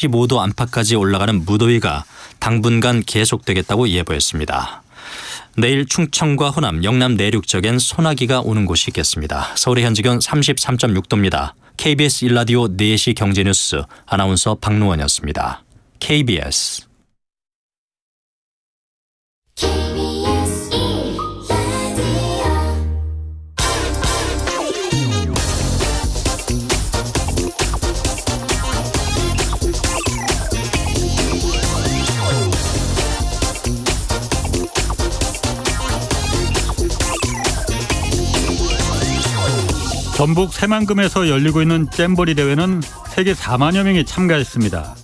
15도 안팎까지 올라가는 무더위가 당분간 계속되겠다고 예보했습니다. 내일 충청과 호남, 영남 내륙 지역엔 소나기가 오는 곳이 있겠습니다. 서울의 현 지경 33.6도입니다. KBS 1라디오 4시 경제뉴스 아나운서 박노원이었습니다. KBS 전북 새만금에서 열리고 있는 잼버리 대회는 세계 4만여 명이 참가했습니다.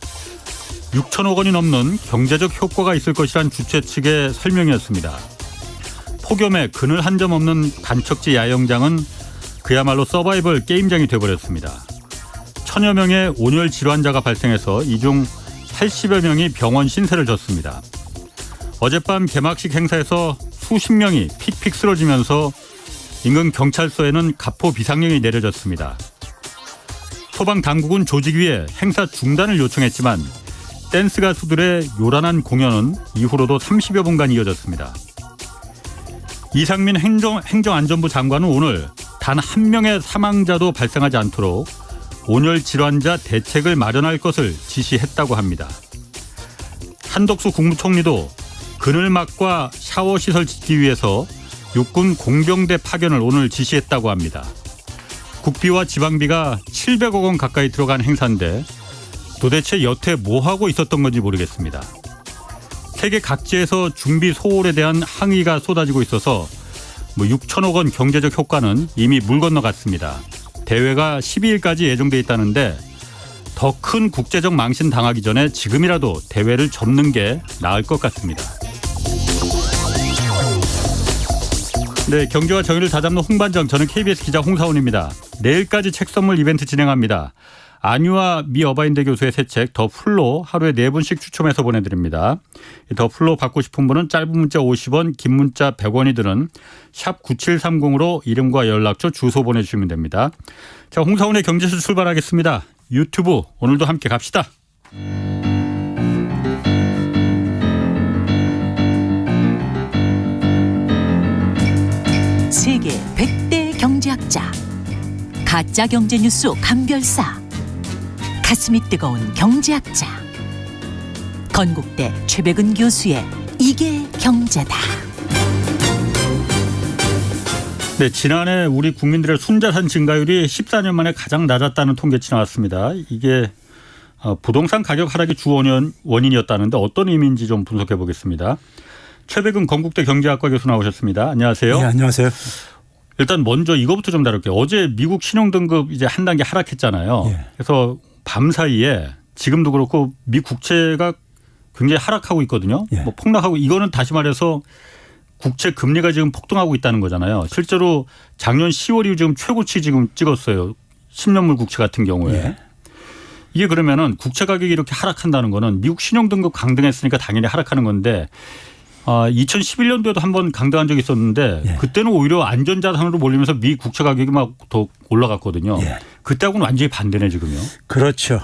6천억 원이 넘는 경제적 효과가 있을 것이란 주최 측의 설명이었습니다. 폭염에 그늘 한 점 없는 단척지 야영장은 그야말로 서바이벌 게임장이 되어버렸습니다. 천여 명의 온열 질환자가 발생해서 이 중 80여 명이 병원 신세를 졌습니다. 어젯밤 개막식 행사에서 수십 명이 픽픽 쓰러지면서 인근 경찰서에는 가포 비상령이 내려졌습니다. 소방당국은 조직위에 행사 중단을 요청했지만 댄스 가수들의 요란한 공연은 이후로도 30여 분간 이어졌습니다. 이상민 행정안전부 장관은 오늘 단 한 명의 사망자도 발생하지 않도록 온열 질환자 대책을 마련할 것을 지시했다고 합니다. 한덕수 국무총리도 그늘막과 샤워시설 짓기 위해서 육군 공병대 파견을 오늘 지시했다고 합니다. 국비와 지방비가 700억 원 가까이 들어간 행사인데 도대체 여태 뭐하고 있었던 건지 모르겠습니다. 세계 각지에서 준비 소홀에 대한 항의가 쏟아지고 있어서 6천억 원 경제적 효과는 이미 물 건너갔습니다. 대회가 12일까지 예정돼 있다는데 더 큰 국제적 망신 당하기 전에 지금이라도 대회를 접는 게 나을 것 같습니다. 네, 경제와 정의를 다잡는 홍반장, 저는 KBS 기자 홍사훈입니다. 내일까지 책 선물 이벤트 진행합니다. 안유아 미 어바인대 교수의 새 책 더 풀로 하루에 4분씩 추첨해서 보내드립니다. 더 풀로 받고 싶은 분은 짧은 문자 50원, 긴 문자 100원이 드는 샵 9730으로 이름과 연락처, 주소 보내주시면 됩니다. 자, 홍사훈의 경제쇼 출발하겠습니다. 유튜브 오늘도 함께 갑시다. 세계 100대 경제학자, 가짜 경제뉴스 감별사, 가슴이 뜨거운 경제학자, 건국대 최백은 교수의 이게 경제다. 네, 지난해 우리 국민들의 순자산 증가율이 14년 만에 가장 낮았다는 통계치 나왔습니다. 이게 부동산 가격 하락이 주 원인이었다는데 어떤 의미인지 좀 분석해 보겠습니다. 최백은 건국대 경제학과 교수 나오셨습니다. 안녕하세요. 네, 안녕하세요. 일단 먼저 이거부터 좀 다룰게요. 어제 미국 신용등급 이제 한 단계 하락했잖아요. 예. 그래서 밤 사이에 지금도 그렇고 미 국채가 굉장히 하락하고 있거든요. 예. 뭐 폭락하고, 이거는 다시 말해서 국채 금리가 지금 폭등하고 있다는 거잖아요. 실제로 작년 10월 이후 지금 최고치 지금 찍었어요. 10년물 국채 같은 경우에. 예. 이게 그러면은 국채 가격이 이렇게 하락한다는 거는 미국 신용등급 강등했으니까 당연히 하락하는 건데 2011년도에도 한번 강등한 적이 있었는데 예. 그때는 오히려 안전자산으로 몰리면서 미 국채 가격이 막 더 올라갔거든요. 예. 그때하고는 완전히 반대네 지금요. 그렇죠.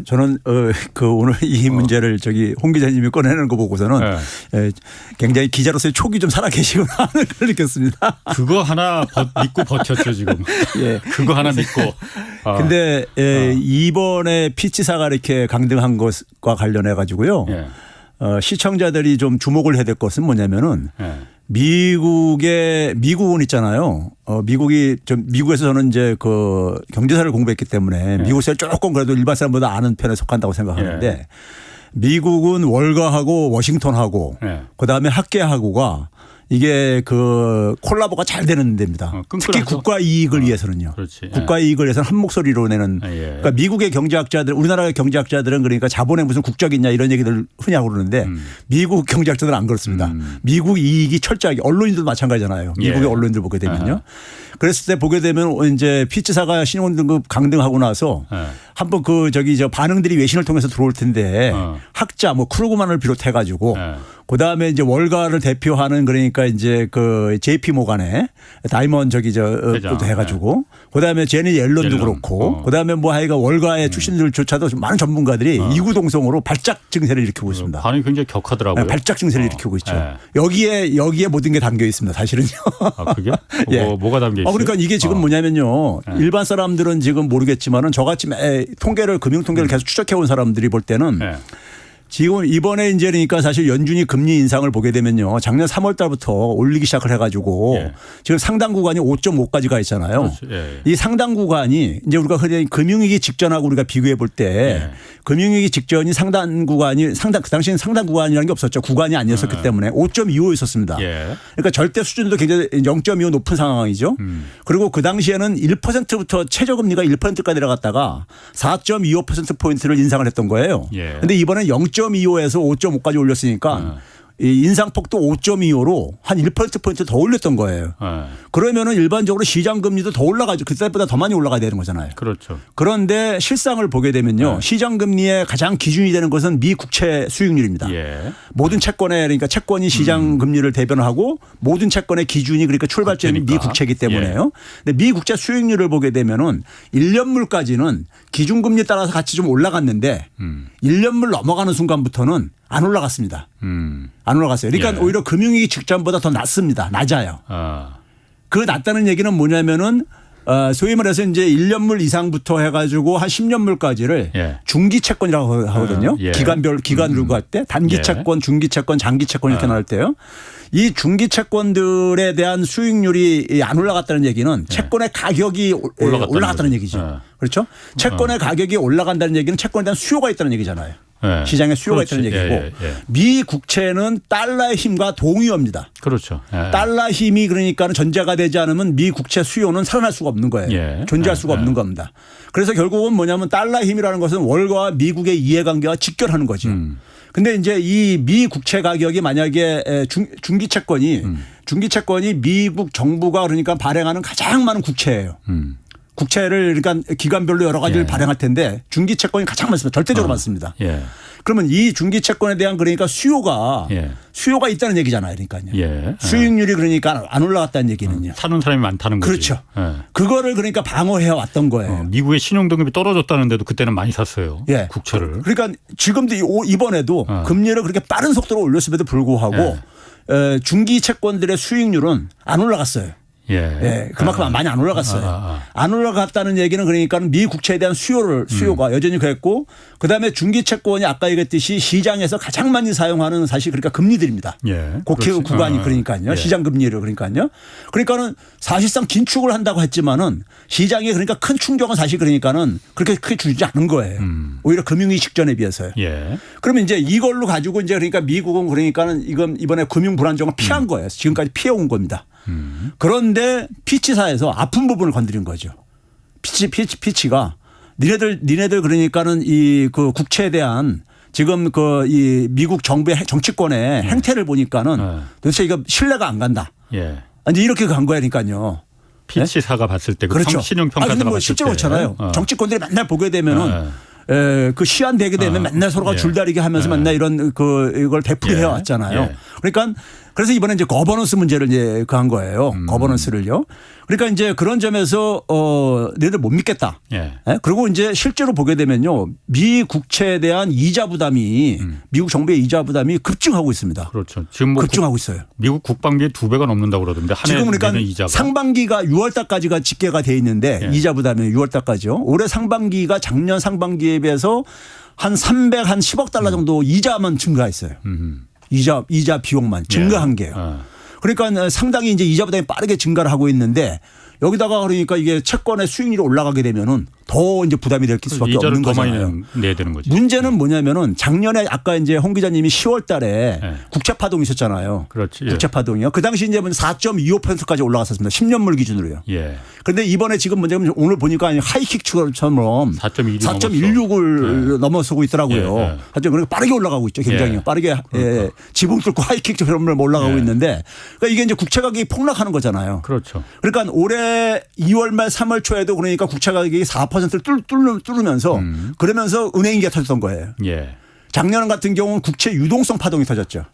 저는 오늘 이 문제를 홍 기자님이 꺼내는 거 보고서는 굉장히 기자로서의 촉이 좀 살아계시구나 하는 걸 느꼈습니다. 그거 하나 믿고 버텼죠 지금. 예. 그거 하나 믿고. 근데 이번에 피치사가 이렇게 강등한 것과 관련해 가지고요. 예. 시청자들이 좀 주목을 해야 될 것은 뭐냐면은 예. 미국은 있잖아요. 미국에서 저는 이제 그 경제사를 공부했기 때문에 미국에서 조금 그래도 일반 사람보다 아는 편에 속한다고 생각하는데 미국은 월가하고 워싱턴하고 그다음에 학계하고가 이게 그 콜라보가 잘 되는 데입니다. 특히 국가 이익을 위해서는요. 그렇지. 국가 이익을 위해서는 한 목소리로 내는. 그러니까 미국의 경제학자들, 우리나라의 경제학자들은 그러니까 자본에 무슨 국적이 있냐 이런 얘기들 흔히 하고 그러는데 미국 경제학자들은 안 그렇습니다. 미국 이익이 철저하게, 언론인들도 마찬가지잖아요. 미국의 언론인들 보게 되면요. 그랬을 때 보게 되면 이제 피치사가 신용등급 강등하고 나서 한번 저 반응들이 외신을 통해서 들어올 텐데 학자 뭐 크루그만을 비롯해 가지고 그다음에 이제 월가를 대표하는 그러니까 이제 그 JP 모간의 다이먼 그것도 해가지고 그다음에 제니 옐런도 그렇고 그다음에 뭐 하여가 월가의 출신들조차도 많은 전문가들이 이구동성으로 발작 증세를 일으키고 있습니다. 반응이 굉장히 격하더라고요. 네, 발작 증세를 일으키고 있죠. 여기에 모든 게 담겨 있습니다. 사실은요. 아, 그게? 예. 뭐가 담겨 있어요? 그러니까 이게 지금 뭐냐면요. 일반 사람들은 지금 모르겠지만은 저같이 금융 통계를 계속 추적해 온 사람들이 볼 때는 지금 이번에 이제 그러니까 사실 연준이 금리 인상을 보게 되면요. 작년 3월 달부터 올리기 시작을 해가지고 지금 상당 구간이 5.5까지 가 있잖아요. 이 상당 구간이 이제 우리가 그냥 금융위기 직전하고 우리가 비교해 볼 때 금융위기 직전이 그 당시에는 상당 구간이라는 게 없었죠. 구간이 아니었었기 때문에 5.25 있었습니다. 그러니까 절대 수준도 굉장히 0.25 높은 상황이죠. 그리고 그 당시에는 1%부터 최저금리가 1%까지 내려갔다가 4.25%포인트를 인상을 했던 거예요. 그런데 이번엔 0.25에서 5.5까지 올렸으니까 이 인상폭도 5.25로 한 1%포인트 더 올렸던 거예요. 그러면은 일반적으로 시장 금리도 더 올라가죠. 그때보다 더 많이 올라가야 되는 거잖아요. 그렇죠. 그런데 실상을 보게 되면요. 시장 금리의 가장 기준이 되는 것은 미 국채 수익률입니다. 모든 채권에 그러니까 채권이 시장 금리를 대변하고 모든 채권의 기준이 그러니까 출발점이 미 국채이기 때문에요. 근데 미 국채 수익률을 보게 되면은 1년물까지는 기준금리 따라서 같이 좀 올라갔는데 1년물 넘어가는 순간부터는 안 올라갔습니다. 안 올라갔어요. 그러니까 오히려 금융위기 직전보다 더 낮습니다. 낮아요. 그 낮다는 얘기는 뭐냐면은 소위 말해서 이제 1년물 이상부터 해가지고 한 10년물까지를 중기 채권이라고 하거든요. 기간별로 할 때 단기 채권, 중기 채권, 장기 채권 이렇게 나올 때요. 이 중기 채권들에 대한 수익률이 안 올라갔다는 얘기는 채권의 가격이 올라갔다는 얘기죠. 그렇죠? 채권의 가격이 올라간다는 얘기는 채권에 대한 수요가 있다는 얘기잖아요. 시장에 수요가 있다는 얘기고 미 국채는 달러의 힘과 동의어입니다. 그렇죠. 달러 힘이 그러니까 전제가 되지 않으면 미 국채 수요는 살아날 수가 없는 거예요. 존재할 수가 없는 겁니다. 그래서 결국은 뭐냐면 달러 힘이라는 것은 월가와 미국의 이해관계와 직결하는 거죠. 근데 이제 이 미 국채 가격이 만약에 중기 채권이 미국 정부가 그러니까 발행하는 가장 많은 국채예요. 국채를 그러니까 기간별로 여러 가지를 발행할 텐데 중기 채권이 가장 많습니다. 절대적으로 많습니다. 그러면 이 중기 채권에 대한 그러니까 수요가 있다는 얘기잖아요. 그러니까요. 수익률이 그러니까 안 올라갔다는 얘기는요. 사는 사람이 많다는 거죠. 그렇죠. 그거를 그러니까 방어해 왔던 거예요. 미국의 신용 등급이 떨어졌다는데도 그때는 많이 샀어요. 국채를. 그러니까 지금도 이번에도 금리를 그렇게 빠른 속도로 올렸음에도 불구하고 중기 채권들의 수익률은 안 올라갔어요. 그만큼 많이 안 올라갔어요. 안 올라갔다는 얘기는 그러니까 미 국채에 대한 수요가 여전히 그랬고 그다음에 중기 채권이 아까 얘기했듯이 시장에서 가장 많이 사용하는 사실 그러니까 금리들입니다. 구간이 그러니까요. 시장 금리를 그러니까요. 그러니까는 사실상 긴축을 한다고 했지만은 시장에 그러니까 큰 충격은 사실 그러니까는 그렇게 크게 주지 않은 거예요. 오히려 금융위기 직전에 비해서요. 그러면 이제 이걸로 가지고 이제 그러니까 미국은 그러니까는 이번에 금융 불안정을 피한 거예요. 지금까지 피해온 겁니다. 그런데 피치사에서 아픈 부분을 건드린 거죠. 피치가 니네들 그러니까는 이 그 국채에 대한 지금 이 미국 정부의 정치권의 행태를 보니까는 도대체 이거 신뢰가 안 간다. 이제 이렇게 간 거니까요. 피치사가 봤을 때 그렇죠. 신용평가사가 봤을 때. 실제로 그렇잖아요. 정치권들이 맨날 보게 되면은 그 시한 되게 되면 맨날 서로가 줄다리기 하면서 맨날 이런 이걸 되풀이 해왔잖아요. 그러니까 그래서 이번에 이제 거버넌스 문제를 이제 한 거예요. 거버넌스를요. 그러니까 이제 그런 점에서 너희들 못 믿겠다. 그리고 이제 실제로 보게 되면요. 미 국채에 대한 이자 부담이 미국 정부의 이자 부담이 급증하고 있습니다. 그렇죠. 지금 급증하고 있어요. 미국 국방비의 2배가 넘는다고 그러던데 한 해 지금 그러니까 이자가. 상반기가 6월 달까지가 집계가 돼 있는데 이자 부담이 6월 달까지요. 올해 상반기가 작년 상반기에 비해서 한 310억 달러 정도 이자만 증가했어요. 이자 비용만 증가한 게요. 그러니까 상당히 이제 이자 부담이 빠르게 증가를 하고 있는데 여기다가 그러니까 이게 채권의 수익률이 올라가게 되면은 더 이제 부담이 될 수밖에 없는 거잖아요. 더 많이 내야 되는 거죠. 문제는 뭐냐면은 작년에 아까 이제 홍 기자님이 10월 달에 국채 파동이 있었잖아요. 그렇지. 국채 파동이요. 그 당시 이제 4.25%까지 올라갔었습니다. 10년물 기준으로요. 그런데 이번에 지금 문제는 오늘 보니까 하이킥처럼 4.16을 넘어서고 있더라고요. 하여튼 그렇게 빠르게 올라가고 있죠. 굉장히 빠르게 지붕 뚫고 하이킥처럼 올라가고 있는데 그러니까 이게 이제 국채 가격이 폭락하는 거잖아요. 그렇죠. 그러니까 올해 2월 말 3월 초에도 그러니까 국채 가격이 4% 4%를 뚫으면서 그러면서 은행위기가 터졌던 거예요. 예. 작년 같은 경우는 국채 유동성 파동이 터졌죠.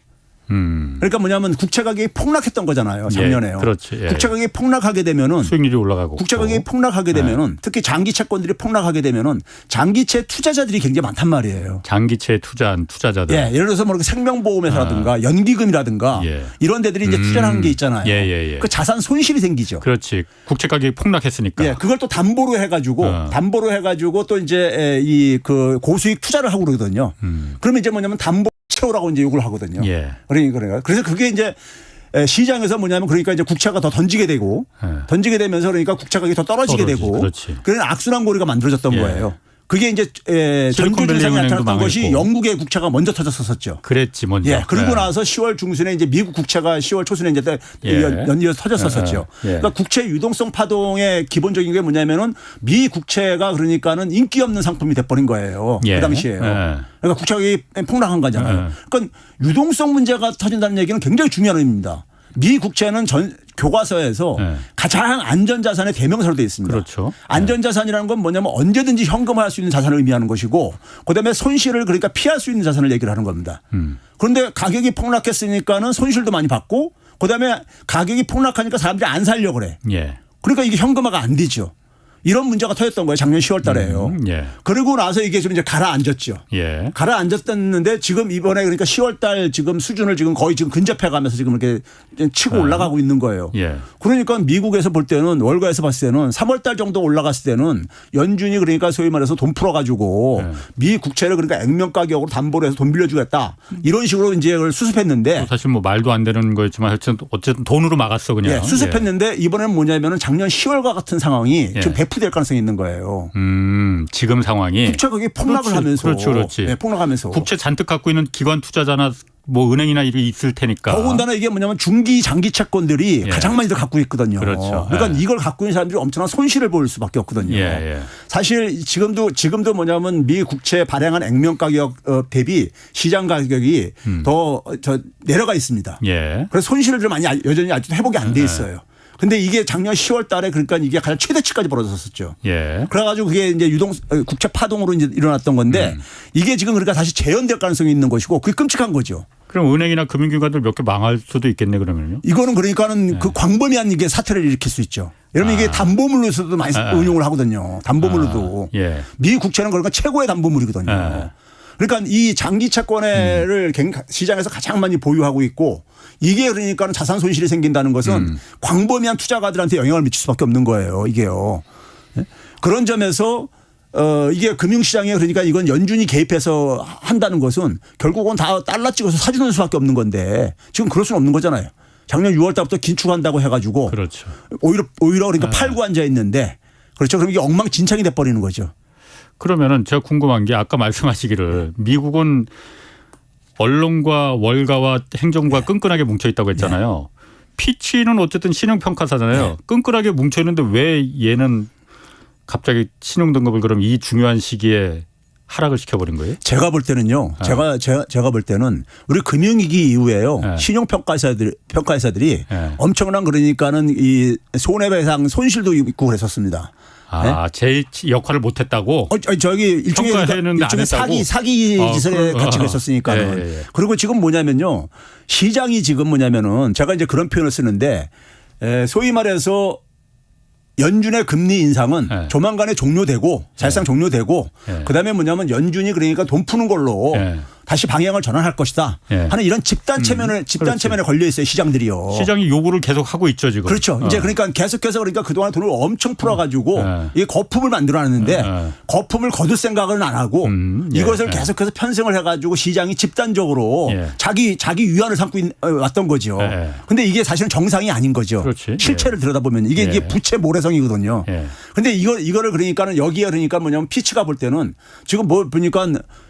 그러니까 뭐냐면 국채 가격이 폭락했던 거잖아요. 작년에요. 예, 그렇지. 예. 국채 가격이 폭락하게 되면은 수익률이 올라가고 국채 가격이 폭락하게 되면은 특히 장기 채권들이 폭락하게 되면은 장기채 투자자들이 굉장히 많단 말이에요. 장기채에 투자한 투자자들. 예, 예를 들어서 뭐 이렇게 생명보험회사라든가 연기금이라든가 예. 이런 데들이 이제 투자를 하는 게 있잖아요. 예. 그 자산 손실이 생기죠. 그렇지. 국채 가격이 폭락했으니까. 예, 그걸 또 담보로 해가지고 또 이제 이 그 고수익 투자를 하고 그러거든요. 그러면 이제 뭐냐면 담보 채우라고 이제 요구를 하거든요. 예. 그러니까 그래서 그게 이제 시장에서 뭐냐면 그러니까 이제 국채가 더 던지게 되고 던지게 되면서 그러니까 국채 가격이 더 떨어지게 되고 그렇지. 그런 악순환 고리가 만들어졌던 예. 거예요. 그게 이제 실리콘밸리 전주 증상이 은행도 나타났던 것이 망했고. 영국의 국채가 먼저 터졌었죠. 그랬지 먼저. 예. 그리고 예. 나서 10월 중순에 이제 미국 국채가 10월 초순에 이제 예. 연이어서 터졌었죠. 예. 그러니까 국채 유동성 파동의 기본적인 게 뭐냐면은 미 국채가 그러니까는 인기 없는 상품이 돼버린 거예요. 예. 그 당시에요. 예. 그러니까 국채 가격이 폭락한 거잖아요. 그러니까 유동성 문제가 터진다는 얘기는 굉장히 중요한 의미입니다. 미 국채는 교과서에서 네. 가장 안전자산의 대명사로 되어 있습니다. 그렇죠. 안전자산이라는 건 뭐냐면 언제든지 현금화할 수 있는 자산을 의미하는 것이고 그다음에 손실을 그러니까 피할 수 있는 자산을 얘기를 하는 겁니다. 그런데 가격이 폭락했으니까는 손실도 많이 받고 그다음에 가격이 폭락하니까 사람들이 안 살려고 그래. 예. 그러니까 이게 현금화가 안 되죠. 이런 문제가 터졌던 거예요. 작년 10월 달에요. 예. 그리고 나서 이게 좀 이제 가라앉았죠. 예. 가라앉았었는데 지금 이번에 그러니까 10월 달 지금 수준을 지금 거의 지금 근접해 가면서 지금 이렇게 치고 올라가고 있는 거예요. 예. 그러니까 미국에서 볼 때는 월가에서 봤을 때는 3월 달 정도 올라갔을 때는 연준이 그러니까 소위 말해서 돈 풀어 가지고 미 국채를 그러니까 액면 가격으로 담보로 해서 돈 빌려주겠다. 이런 식으로 이제 그걸 수습했는데 사실 뭐 말도 안 되는 거였지만 어쨌든 돈으로 막았어 그냥. 예, 수습했는데 이번에는 뭐냐면은 작년 10월과 같은 상황이 지금 배포될 가능성이 있는 거예요. 지금 상황이 국채 가격이 폭락을 그렇지, 하면서 그렇지. 네, 폭락하면서 국채 잔뜩 갖고 있는 기관 투자자나 뭐 은행이나 이런 게 있을 테니까. 더군다나 이게 뭐냐면 중기 장기 채권들이 예. 가장 많이들 갖고 있거든요. 그렇죠. 그러니까 예. 이걸 갖고 있는 사람들이 엄청난 손실을 볼 수밖에 없거든요. 예. 사실 지금도 뭐냐면 미 국채 발행한 액면 가격 대비 시장 가격이 더 내려가 있습니다. 예. 그래서 손실을 좀 많이 여전히 아직도 회복이 안 돼 있어요. 근데 이게 작년 10월 달에 그러니까 이게 가장 최대치까지 벌어졌었죠. 예. 그래가지고 그게 이제 국채 파동으로 이제 일어났던 건데 이게 지금 그러니까 다시 재현될 가능성이 있는 것이고 그게 끔찍한 거죠. 그럼 은행이나 금융기관들 몇 개 망할 수도 있겠네 그러면요. 이거는 그러니까는 그 광범위한 이게 사태를 일으킬 수 있죠. 여러분 이게 담보물로서도 많이 운용을 하거든요. 담보물로도. 예. 미 국채는 그러니까 최고의 담보물이거든요. 그러니까 이 장기 채권을 시장에서 가장 많이 보유하고 있고 이게 그러니까 자산 손실이 생긴다는 것은 광범위한 투자가들한테 영향을 미칠 수밖에 없는 거예요. 이게요. 그런 점에서 이게 금융시장에 그러니까 이건 연준이 개입해서 한다는 것은 결국은 다 달러 찍어서 사주는 수밖에 없는 건데 지금 그럴 수는 없는 거잖아요. 작년 6월 달부터 긴축한다고 해가지고 그렇죠. 오히려 그러니까 팔고 앉아 있는데 그렇죠. 그럼 이게 엉망진창이 돼버리는 거죠. 그러면은 제가 궁금한 게 아까 말씀하시기를 미국은 언론과 월가와 행정부가 끈끈하게 뭉쳐 있다고 했잖아요. 피치는 어쨌든 신용평가사잖아요. 끈끈하게 뭉쳐 있는데 왜 얘는 갑자기 신용등급을 그럼 이 중요한 시기에 하락을 시켜버린 거예요? 제가 볼 때는요. 제가 볼 때는 우리 금융위기 이후에요. 네. 평가회사들이 네. 엄청난 그러니까는 이 손해배상 손실도 있고 그랬었습니다. 제 역할을 못했다고? 저기 일종의 평가했는데 안 했다고? 사기 짓을 같이 했었으니까는. 예. 그리고 지금 뭐냐면요. 시장이 지금 뭐냐면은 제가 이제 그런 표현을 쓰는데 소위 말해서 연준의 금리 인상은 네. 조만간에 종료되고 사실상 종료되고 그다음에 뭐냐면 연준이 그러니까 돈 푸는 걸로 다시 방향을 전환할 것이다 하는 이런 집단 체면에 걸려 있어요 시장들이요. 시장이 요구를 계속 하고 있죠 지금. 그렇죠. 이제 그러니까 계속해서 그러니까 그동안 돈을 엄청 풀어가지고 이 거품을 만들어놨는데 거품을 거둘 생각은 안 하고 이것을 계속해서 편승을 해가지고 시장이 집단적으로 자기 위안을 삼고 왔던 거죠. 그런데 이게 사실은 정상이 아닌 거죠. 그렇지. 실체를 들여다보면 이게 부채 모래성이거든요. 그런데 이거를 그러니까는 여기에 그러니까 뭐냐면 피치가 볼 때는 지금 뭐 보니까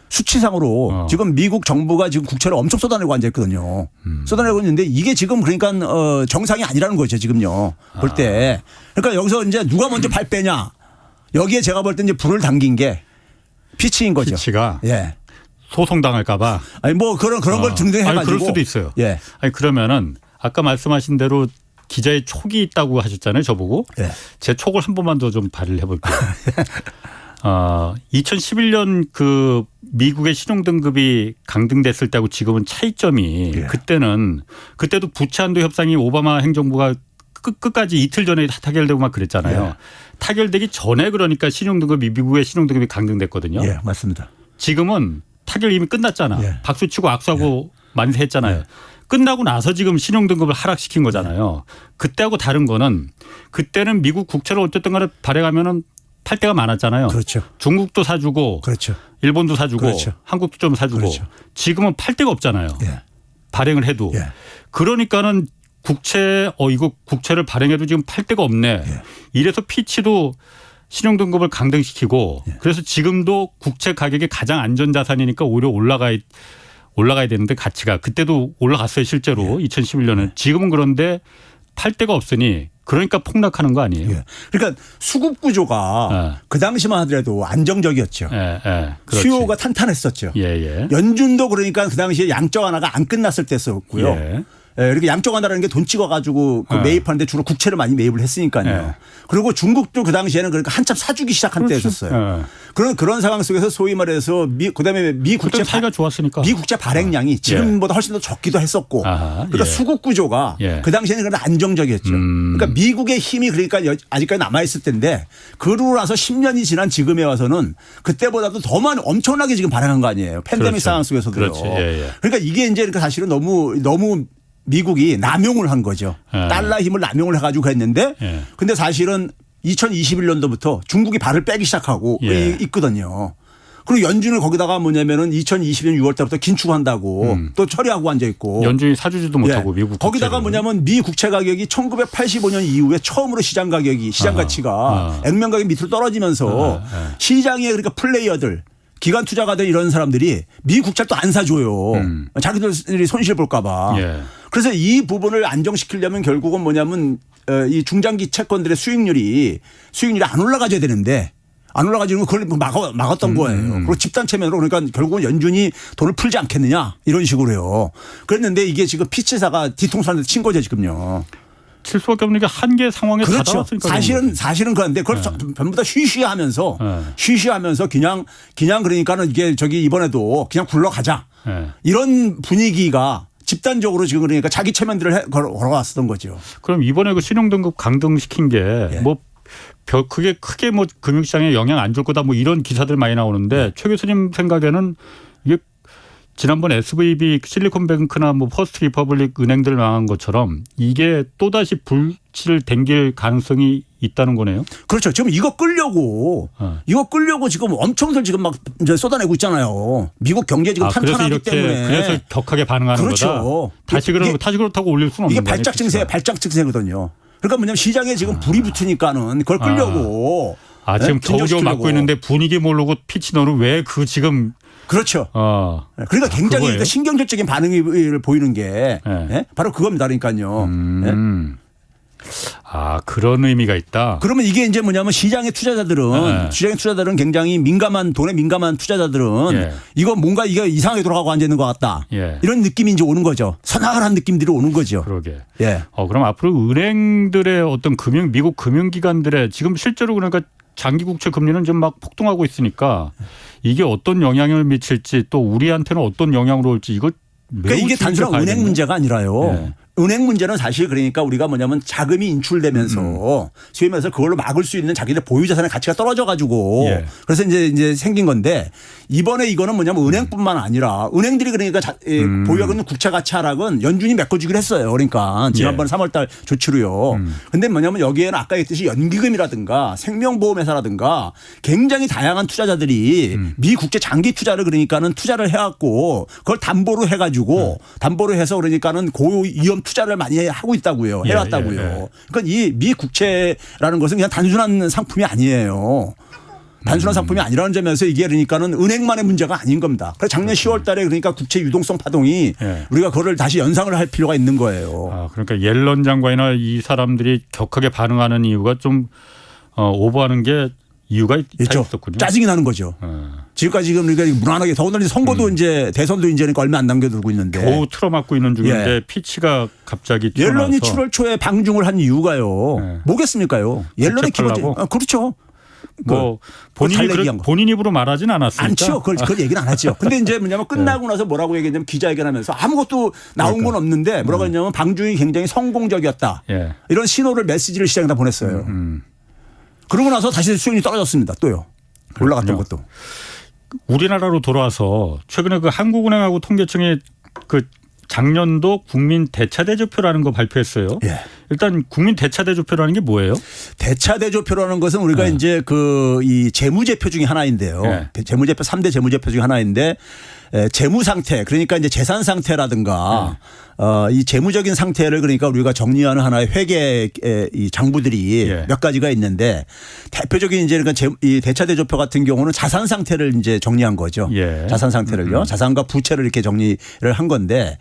수치상으로 지금 미국 정부가 지금 국채를 엄청 쏟아내고 앉아 있거든요. 쏟아내고 있는데 이게 지금 그러니까 정상이 아니라는 거죠 지금요. 볼 때. 그러니까 여기서 이제 누가 먼저 발 빼냐. 여기에 제가 볼 때 이제 불을 당긴 게 피치인 거죠. 피치가 예. 소송 당할까봐. 아니 뭐 그런 걸 등등 해가지고. 그럴 수도 있어요. 예. 아니 그러면은 아까 말씀하신 대로 기자의 촉이 있다고 하셨잖아요. 저보고. 예. 제 촉을 한 번만 더 좀 발휘를 해볼게요. 2011년 그 미국의 신용등급이 강등됐을 때하고 지금은 차이점이 예. 그때도 부채한도 협상이 오바마 행정부가 끝까지 이틀 전에 타결되고 막 그랬잖아요. 예. 타결되기 전에 그러니까 신용등급이 미국의 신용등급이 강등됐거든요. 예, 맞습니다. 지금은 타결 이미 끝났잖아. 예. 박수치고 악수하고 만세했잖아요. 예. 끝나고 나서 지금 신용등급을 하락시킨 거잖아요. 그때하고 다른 거는 그때는 미국 국채를 어쨌든 간에 발행하면은 팔 때가 많았잖아요. 그렇죠. 중국도 사주고 그렇죠. 일본도 사주고 그렇죠. 한국도 좀 사주고 그렇죠. 지금은 팔 데가 없잖아요. 예. 발행을 해도. 예. 그러니까는 이거 국채를 발행해도 지금 팔 데가 없네. 예. 이래서 피치도 신용등급을 강등시키고 예. 그래서 지금도 국채 가격이 가장 안전자산이니까 오히려 올라가야 되는데 가치가 그때도 올라갔어요 실제로 2011년은. 지금은 그런데 팔 데가 없으니 그러니까 폭락하는 거 아니에요. 예. 그러니까 수급 구조가 그 당시만 하더라도 안정적이었죠. 예, 예. 그렇지. 수요가 탄탄했었죠. 예, 예. 연준도 그러니까 그 당시에 양적 완화가 안 끝났을 때였고요. 예. 예, 이렇게 양적 완화라는 게 돈 찍어가지고 그 예. 매입하는데 주로 국채를 많이 매입을 했으니까요. 예. 그리고 중국도 그 당시에는 그러니까 한참 사주기 시작한 그렇죠. 때였었어요. 예. 그런 상황 속에서 소위 말해서 그다음에 미 국채 그때 사이가 좋았으니까. 미 국채 발행량이 지금보다 훨씬 더 적기도 했었고, 아하, 그러니까 예. 수급 구조가 예. 그 당시에는 그래도 안정적이었죠. 그러니까 미국의 힘이 그러니까 아직까지 남아 있을 텐데 그러고 나서 10년이 지난 지금에 와서는 그때보다도 더 많이 엄청나게 지금 발행한 거 아니에요. 팬데믹 그렇죠. 상황 속에서도요. 그렇지. 예, 예. 그러니까 이게 이제 그러니까 사실은 너무 미국이 남용을 한 거죠. 예. 달러 힘을 남용을 해가지고 했는데, 예. 근데 사실은 2021년도부터 중국이 발을 빼기 시작하고 예. 있거든요. 그리고 연준을 거기다가 뭐냐면은 2020년 6월 달부터 긴축한다고 또 처리하고 앉아 있고. 연준이 사주지도 못하고 미국 거기다가 국채를. 뭐냐면 미 국채 가격이 1985년 이후에 처음으로 시장 가치가 액면 가격 밑으로 떨어지면서 시장에 그러니까 플레이어들 기관 투자가들 이런 사람들이 미 국채를 또 안 사줘요. 자기들이 손실 볼까 봐. 예. 그래서 이 부분을 안정시키려면 결국은 뭐냐면 이 중장기 채권들의 수익률이 안 올라가줘야 되는데 안 올라가지는 그걸 막았던 거예요. 그리고 집단 체면으로 그러니까 결국은 연준이 돈을 풀지 않겠느냐 이런 식으로요. 그랬는데 이게 지금 피치사가 뒤통수한테 친 거죠 지금요. 칠 수밖에 없는 게 한계 상황에 다 그렇죠. 나왔으니까. 사실은 그런데 그걸 전부 다 쉬쉬하면서 그냥 그러니까는 이게 이번에도 그냥 굴러가자 예. 이런 분위기가 집단적으로 지금 그러니까 자기 체면들을 걸어왔었던 거죠. 그럼 이번에 그 신용등급 강등시킨 게 예. 뭐 크게 뭐 금융시장에 영향 안 줄 거다 뭐 이런 기사들 많이 나오는데 최 교수님 생각에는 이게 지난번 SVB 실리콘뱅크나 뭐 퍼스트 리퍼블릭 은행들 망한 것처럼 이게 또다시 불씨를 댕길 가능성이 있다는 거네요. 그렇죠. 지금 이거 끌려고 지금 엄청들 지금 막 이제 쏟아내고 있잖아요. 미국 경제 지금 탄탄하기 때문에. 그래서 격하게 반응하는 그렇죠. 거다. 다시 그렇다고 올릴 수는 이게 없는 거예요. 발작 증세거든요. 그러니까 뭐냐면 시장에 지금 불이 붙으니까는 그걸 끌려고. 지금 겨우겨우 진정시키려고. 막고 있는데 분위기 모르고 피치 너는 왜 지금. 그렇죠. 그러니까 굉장히 그러니까 신경질적인 반응을 보이는 게 바로 그겁니다. 그러니까요. 그런 의미가 있다. 그러면 이게 이제 뭐냐면 시장의 투자자들은 굉장히 돈에 민감한 투자자들은 이거 뭔가 이게 이상하게 돌아가고 앉아 있는 것 같다. 이런 느낌이 이제 오는 거죠. 서늘한 느낌들이 오는 거죠. 그러게. 예. 그럼 앞으로 은행들의 어떤 미국 금융기관들의 지금 실제로 그러니까 장기 국채 금리는 좀 막 폭등하고 있으니까 이게 어떤 영향을 미칠지 또 우리한테는 어떤 영향으로 올지 이거 그러니까 이게 단순한 은행 문제가 아니라요. 은행 문제는 사실 그러니까 우리가 뭐냐면 자금이 인출되면서 소위 말해서 그걸로 막을 수 있는 자기들 보유 자산의 가치가 떨어져 가지고 그래서 이제 생긴 건데 이번에 이거는 뭐냐면 은행뿐만 아니라 은행들이 그러니까 보유하고 있는 국채 가치 하락은 연준이 메꿔주기로 했어요. 그러니까 지난번 3월달 조치로요. 근데 뭐냐면 여기에는 아까 했듯이 연기금이라든가 생명보험회사라든가 굉장히 다양한 투자자들이 미 국채 장기 투자를 그러니까는 투자를 해갖고 그걸 담보로 해가지고 담보로 해서 그러니까는 고위험 투자를 많이 하고 있다고요. 해왔다고요. 그러니까 이 미 국채라는 것은 그냥 단순한 상품이 아니에요. 단순한 상품이 아니라는 점에서 이게 그러니까는 은행만의 문제가 아닌 겁니다. 그래서 작년 10월 달에 그러니까 국채 유동성 파동이 우리가 그거를 다시 연상을 할 필요가 있는 거예요. 그러니까 옐런 장관이나 이 사람들이 격하게 반응하는 이유가 좀 오버하는 게 이유가 있죠. 있었군요. 짜증이 나는 거죠. 지금까지 지금 우리가 무난하게 더군다나 선거도 이제 대선도 이제 얼마 안 남겨두고 있는데 겨우 틀어막고 있는 중인데 예. 피치가 갑자기 튀어나와서 옐런이 7월 초에 방중을 한 이유가요. 네. 뭐겠습니까요? 옐런의 기본적인 대책하려고? 그렇죠. 뭐 잘 얘기한 거. 본인 입으로 말하진 않았으니까. 않죠. 그걸 얘기는 안 하죠. 근데 이제 뭐냐면 끝나고 나서 뭐라고 얘기했냐면 기자회견하면서 아무것도 나온 건 없는데 뭐라고 했냐면 방중이 굉장히 성공적이었다. 예. 이런 신호를 메시지를 시장에다 보냈어요. 그러고 나서 다시 수익이 떨어졌습니다. 또요. 올라갔던 그렇군요. 것도. 우리나라로 돌아와서 최근에 그 한국은행하고 통계청이 그 작년도 국민 대차대조표라는 거 발표했어요. 예. 일단 국민 대차대조표라는 게 뭐예요? 대차대조표라는 것은 우리가 이제 이 재무제표 중에 하나인데요. 재무제표 3대 재무제표 중에 하나인데 재무 상태 그러니까 이제 재산 상태라든가 이 재무적인 상태를 그러니까 우리가 정리하는 하나의 회계 이 장부들이 몇 가지가 있는데 대표적인 이제 그러니까 이 대차대조표 같은 경우는 자산 상태를 이제 정리한 거죠. 자산 상태를요. 자산과 부채를 이렇게 정리를 한 건데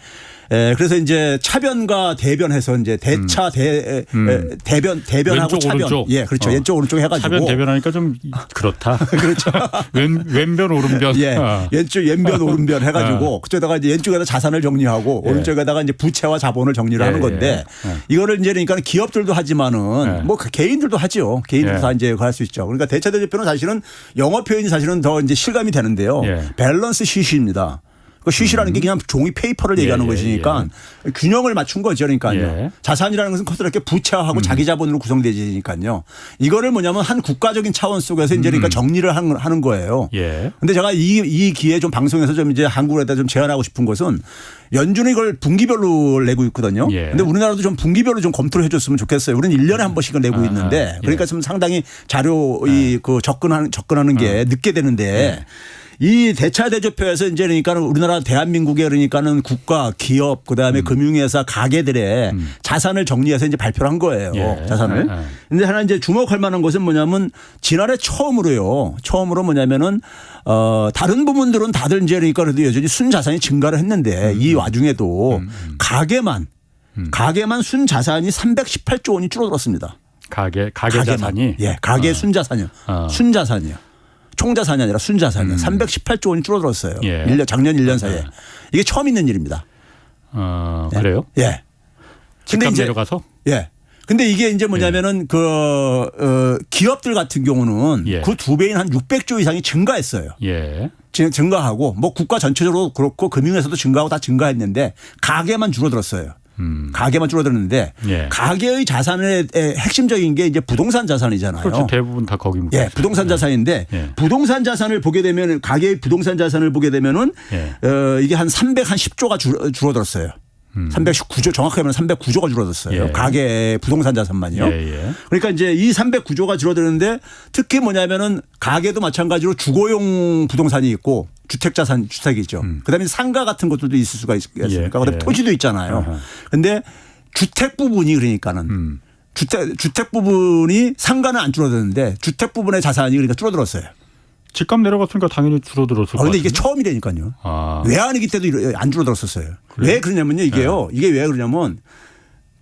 그래서 이제 차변과 대변해서 이제 대차 대변하고 왼쪽, 차변. 오른쪽. 예, 그렇죠. 왼쪽 오른쪽 해가지고. 차변 대변하니까 좀 그렇다. 그렇죠. 왼변 오른변. 예. 왼쪽 왼변 오른변 해가지고 그쪽에다가 이제 왼쪽에다 자산을 정리하고 오른쪽에다가 이제 부채와 자본을 정리를 하는 건데 이거를 이제 그러니까 기업들도 하지만은 뭐 개인들도 하죠. 개인들도 다 이제 할 수 있죠. 그러니까 대차대조표는 사실은 영어 표현이 사실은 더 이제 실감이 되는데요. 밸런스 시트입니다. 그 시트라는 게 그냥 종이 페이퍼를 얘기하는 것이니까 균형을 맞춘 거죠. 그러니까요. 자산이라는 것은 커다랗게 부채화하고 자기 자본으로 구성되지니까요. 이거를 뭐냐면 한 국가적인 차원 속에서 이제 그러니까 정리를 하는 거예요. 근데 제가 이 기회에 좀 방송에서 좀 이제 한국에다 좀 제안하고 싶은 것은 연준은 이걸 분기별로 내고 있거든요. 근데 우리나라도 좀 분기별로 좀 검토를 해줬으면 좋겠어요. 우리는 1년에 한 번씩은 내고 있는데 그러니까 좀 상당히 자료 그 접근하는 게 늦게 되는데 이 대차대조표에서 이제 그러니까 우리나라 대한민국에 그러니까는 국가, 기업, 그다음에 금융회사, 가게들의 자산을 정리해서 이제 발표를 한 거예요. 자산을. 근데 하나 이제 주목할 만한 것은 뭐냐면 지난해 처음으로 뭐냐면은 다른 부분들은 다들 이제 그러니까 그래도 여전히 순자산이 증가를 했는데 이 와중에도 가게만 순자산이 318조 원이 줄어들었습니다. 가게 자산이. 예, 가게 순자산이요. 순자산이요. 총자산이 아니라 순자산이요. 318조 원이 줄어들었어요. 작년 1년 사이에. 이게 처음 있는 일입니다. 그래요? 예. 근데 집값 이제 내려가서? 예. 근데 이게 이제 뭐냐면은 기업들 같은 경우는 그 두 배인 한 600조 이상이 증가했어요. 증가하고 뭐 국가 전체적으로 그렇고 금융에서도 증가하고 다 증가했는데 가게만 줄어들었어요. 가게만 줄어들었는데 가계의 자산의 핵심적인 게 이제 부동산 자산이잖아요. 그렇죠. 대부분 다 거기 묻혀. 예, 부동산 자산인데 부동산 자산을 보게 되면 가계의 부동산 자산을 보게 되면은 이게 한 310조가 줄어들었어요. 319조 정확하게 하면 309조가 줄어들었어요. 가계 부동산 자산만요. 그러니까 이제 이 309조가 줄어드는데 특히 뭐냐면은 가계도 마찬가지로 주거용 부동산이 있고 주택이죠. 그다음에 상가 같은 것들도 있을 수가 있습니까? 그다음에 토지도 있잖아요. 그런데 주택 부분이 그러니까는 주택 부분이 상가는 안 줄어드는데 주택 부분의 자산이 그러니까 줄어들었어요. 집값 내려갔으니까 당연히 줄어들었을 것 그런데 같은데. 이게 처음이라니까요. 외환위기 때도 안 줄어들었었어요. 왜 그러냐면요. 이게요. 이게 왜 그러냐면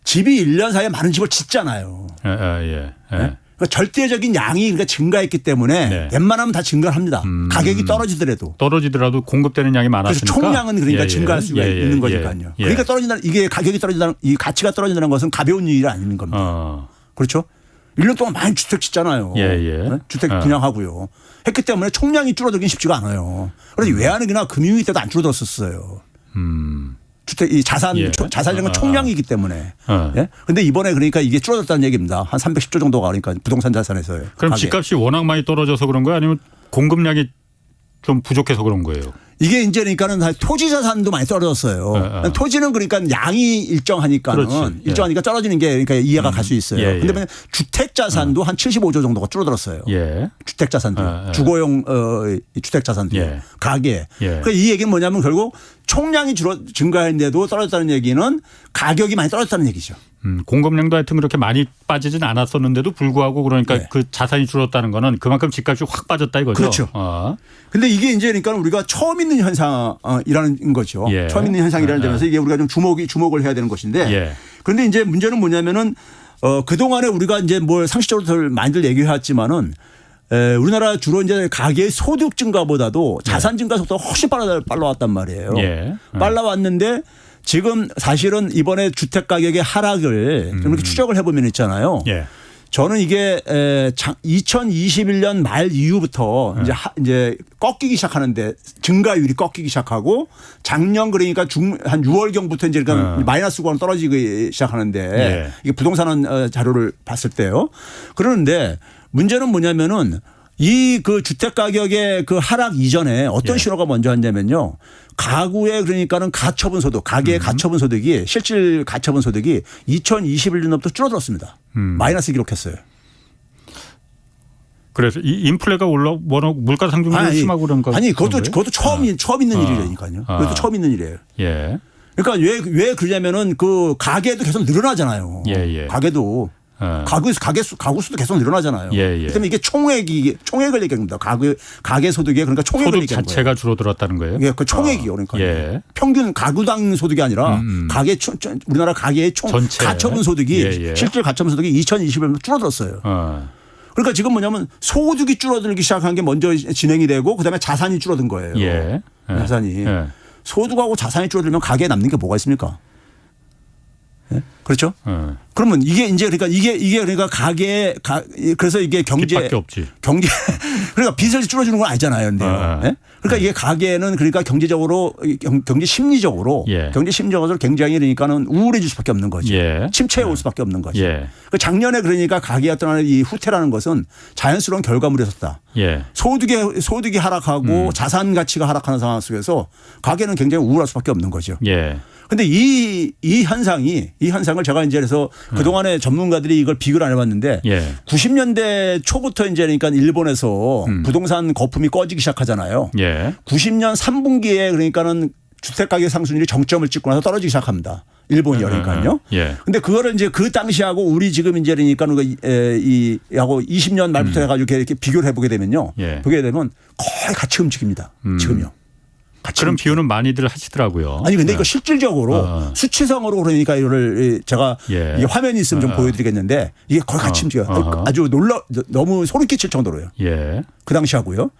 집이 1년 사이에 많은 집을 짓잖아요. 그러니까 절대적인 양이 그러니까 증가했기 때문에 웬만하면 다 증가합니다. 가격이 떨어지더라도 공급되는 양이 많았으니까. 그래서 총량은 그러니까 증가할 수가 있는 거니까요. 그러니까 이게 가격이 떨어진다는 이 가치가 떨어진다는 것은 가벼운 일이 아닌 겁니다. 그렇죠? 1년 동안 많이 주택 짓잖아요. 주택 분양하고요. 했기 때문에 총량이 줄어들긴 쉽지가 않아요. 그래서 외환위기나 금융위기 때도 안 줄어들었었어요. 주택 이 자산이라는 건 총량이기 때문에. 그런데 이번에 그러니까 이게 줄어들었다는 얘기입니다. 한 310조 정도가 그러니까 부동산 자산에서요. 그럼 집값이 워낙 많이 떨어져서 그런 거예요? 아니면 공급량이 좀 부족해서 그런 거예요? 이게 이제 그러니까는 토지 자산도 많이 떨어졌어요. 토지는 그러니까 양이 일정하니까는 일정하니까 떨어지는 게 그러니까 이해가 갈 수 있어요. 그런데 주택 자산도 한 75조 정도가 줄어들었어요. 주택 자산도 주거용 주택 자산도 가계. 그러니까 이 얘기는 뭐냐면 결국 총량이 증가했는데도 떨어졌다는 얘기는 가격이 많이 떨어졌다는 얘기죠. 공급량도 하여튼 그렇게 많이 빠지진 않았었는데도 불구하고 그러니까 그 자산이 줄었다는 거는 그만큼 집값이 확 빠졌다 이거죠. 그렇죠. 근데 이게 이제 그러니까 우리가 처음 있는 현상이라는 거죠. 처음 있는 현상이라는 점에서 이게 우리가 좀 주목을 해야 되는 것인데 그런데 이제 문제는 뭐냐면은 그동안에 우리가 이제 뭘 상식적으로 많이들 얘기해왔지만은 우리나라 주로 이제 가계의 소득 증가보다도 자산 증가 속도가 훨씬 빨라왔단 말이에요. 예. 빨라왔는데 지금 사실은 이번에 주택 가격의 하락을 좀 이렇게 추적을 해보면 있잖아요. 예. 저는 이게 2021년 말 이후부터 이제 꺾이기 시작하는데 증가율이 꺾이기 시작하고 작년 그러니까 한 6월경부터 이제 그러니까 마이너스 구간으로 떨어지기 시작하는데 예. 이게 부동산 자료를 봤을 때요. 그러는데 문제는 뭐냐면은 이 그 주택 가격의 그 하락 이전에 어떤 예. 신호가 먼저 왔냐면요. 가구의 그러니까는 가처분 소득, 가계의 가처분 소득이 실질 가처분 소득이 2021년부터 줄어들었습니다. 마이너스 기록했어요. 그래서 이 인플레가 워낙 물가 상승률이 심하고 그런가? 아니 그것도 처음 있는 일이라니까요. 아. 그것도 처음 있는 일이에요. 예. 그러니까 왜 그러냐면은 그 가계도 계속 늘어나잖아요. 예. 가계도. 가구 수도 계속 늘어나잖아요. 예. 그다음에 이게 총액을 얘기하는 겁니다. 가계 소득에 그러니까 총액을 소득 얘기하는 자체가 줄어들었다는 거예요? 예, 그 총액이요. 그러니까 예. 평균 가구당 소득이 아니라 가계 우리나라 가계의 전체. 가처분 소득이 예. 실질 가처분 소득이 2021년도 줄어들었어요. 그러니까 지금 뭐냐면 소득이 줄어들기 시작한 게 먼저 진행이 되고 그다음에 자산이 줄어든 거예요. 예. 자산이 예. 소득하고 자산이 줄어들면 가계에 남는 게 뭐가 있습니까? 예? 그렇죠? 그러면 이게 이제 그러니까 이게 그러니까 그래서 이게 빚밖에 없지. 그러니까 빚을 줄여주는 건 아니잖아요. 근데 예? 그러니까 이게 가계는 그러니까 경제적으로 경제 심리적으로 굉장히 그러니까는 우울해질 수밖에 없는 거죠. 예. 침체에 올 수밖에 없는 거죠. 예. 그 작년에 그러니까 가계가 떠나는 이 후퇴라는 것은 자연스러운 결과물이었다. 예. 소득이 하락하고 자산 가치가 하락하는 상황 속에서 가계는 굉장히 우울할 수밖에 없는 거죠. 예. 근데 이 현상을 제가 이제 그래서 그동안에 전문가들이 이걸 비교를 안 해봤는데 예. 90년대 초부터 이제 그러니까 일본에서 부동산 거품이 꺼지기 시작하잖아요. 예. 90년 3분기에 그러니까는 주택 가격 상승률이 정점을 찍고 나서 떨어지기 시작합니다. 일본이 그러니까요. 예. 근데 그거를 이제 그 당시하고 우리 지금 이제 그러니까는 하고 20년 말부터 해가지고 이렇게 비교를 해보게 되면요. 예. 보게 되면 거의 같이 움직입니다. 지금요. 그런 비유는 많이들 하시더라고요. 아니 근데 이거 실질적으로 수치상으로 그러니까 이거를 제가 예. 이게 화면이 있으면 좀 보여드리겠는데 이게 거의 같이 움직여요. 아주 너무 소름 끼칠 정도로요. 예. 그 당시 하고요.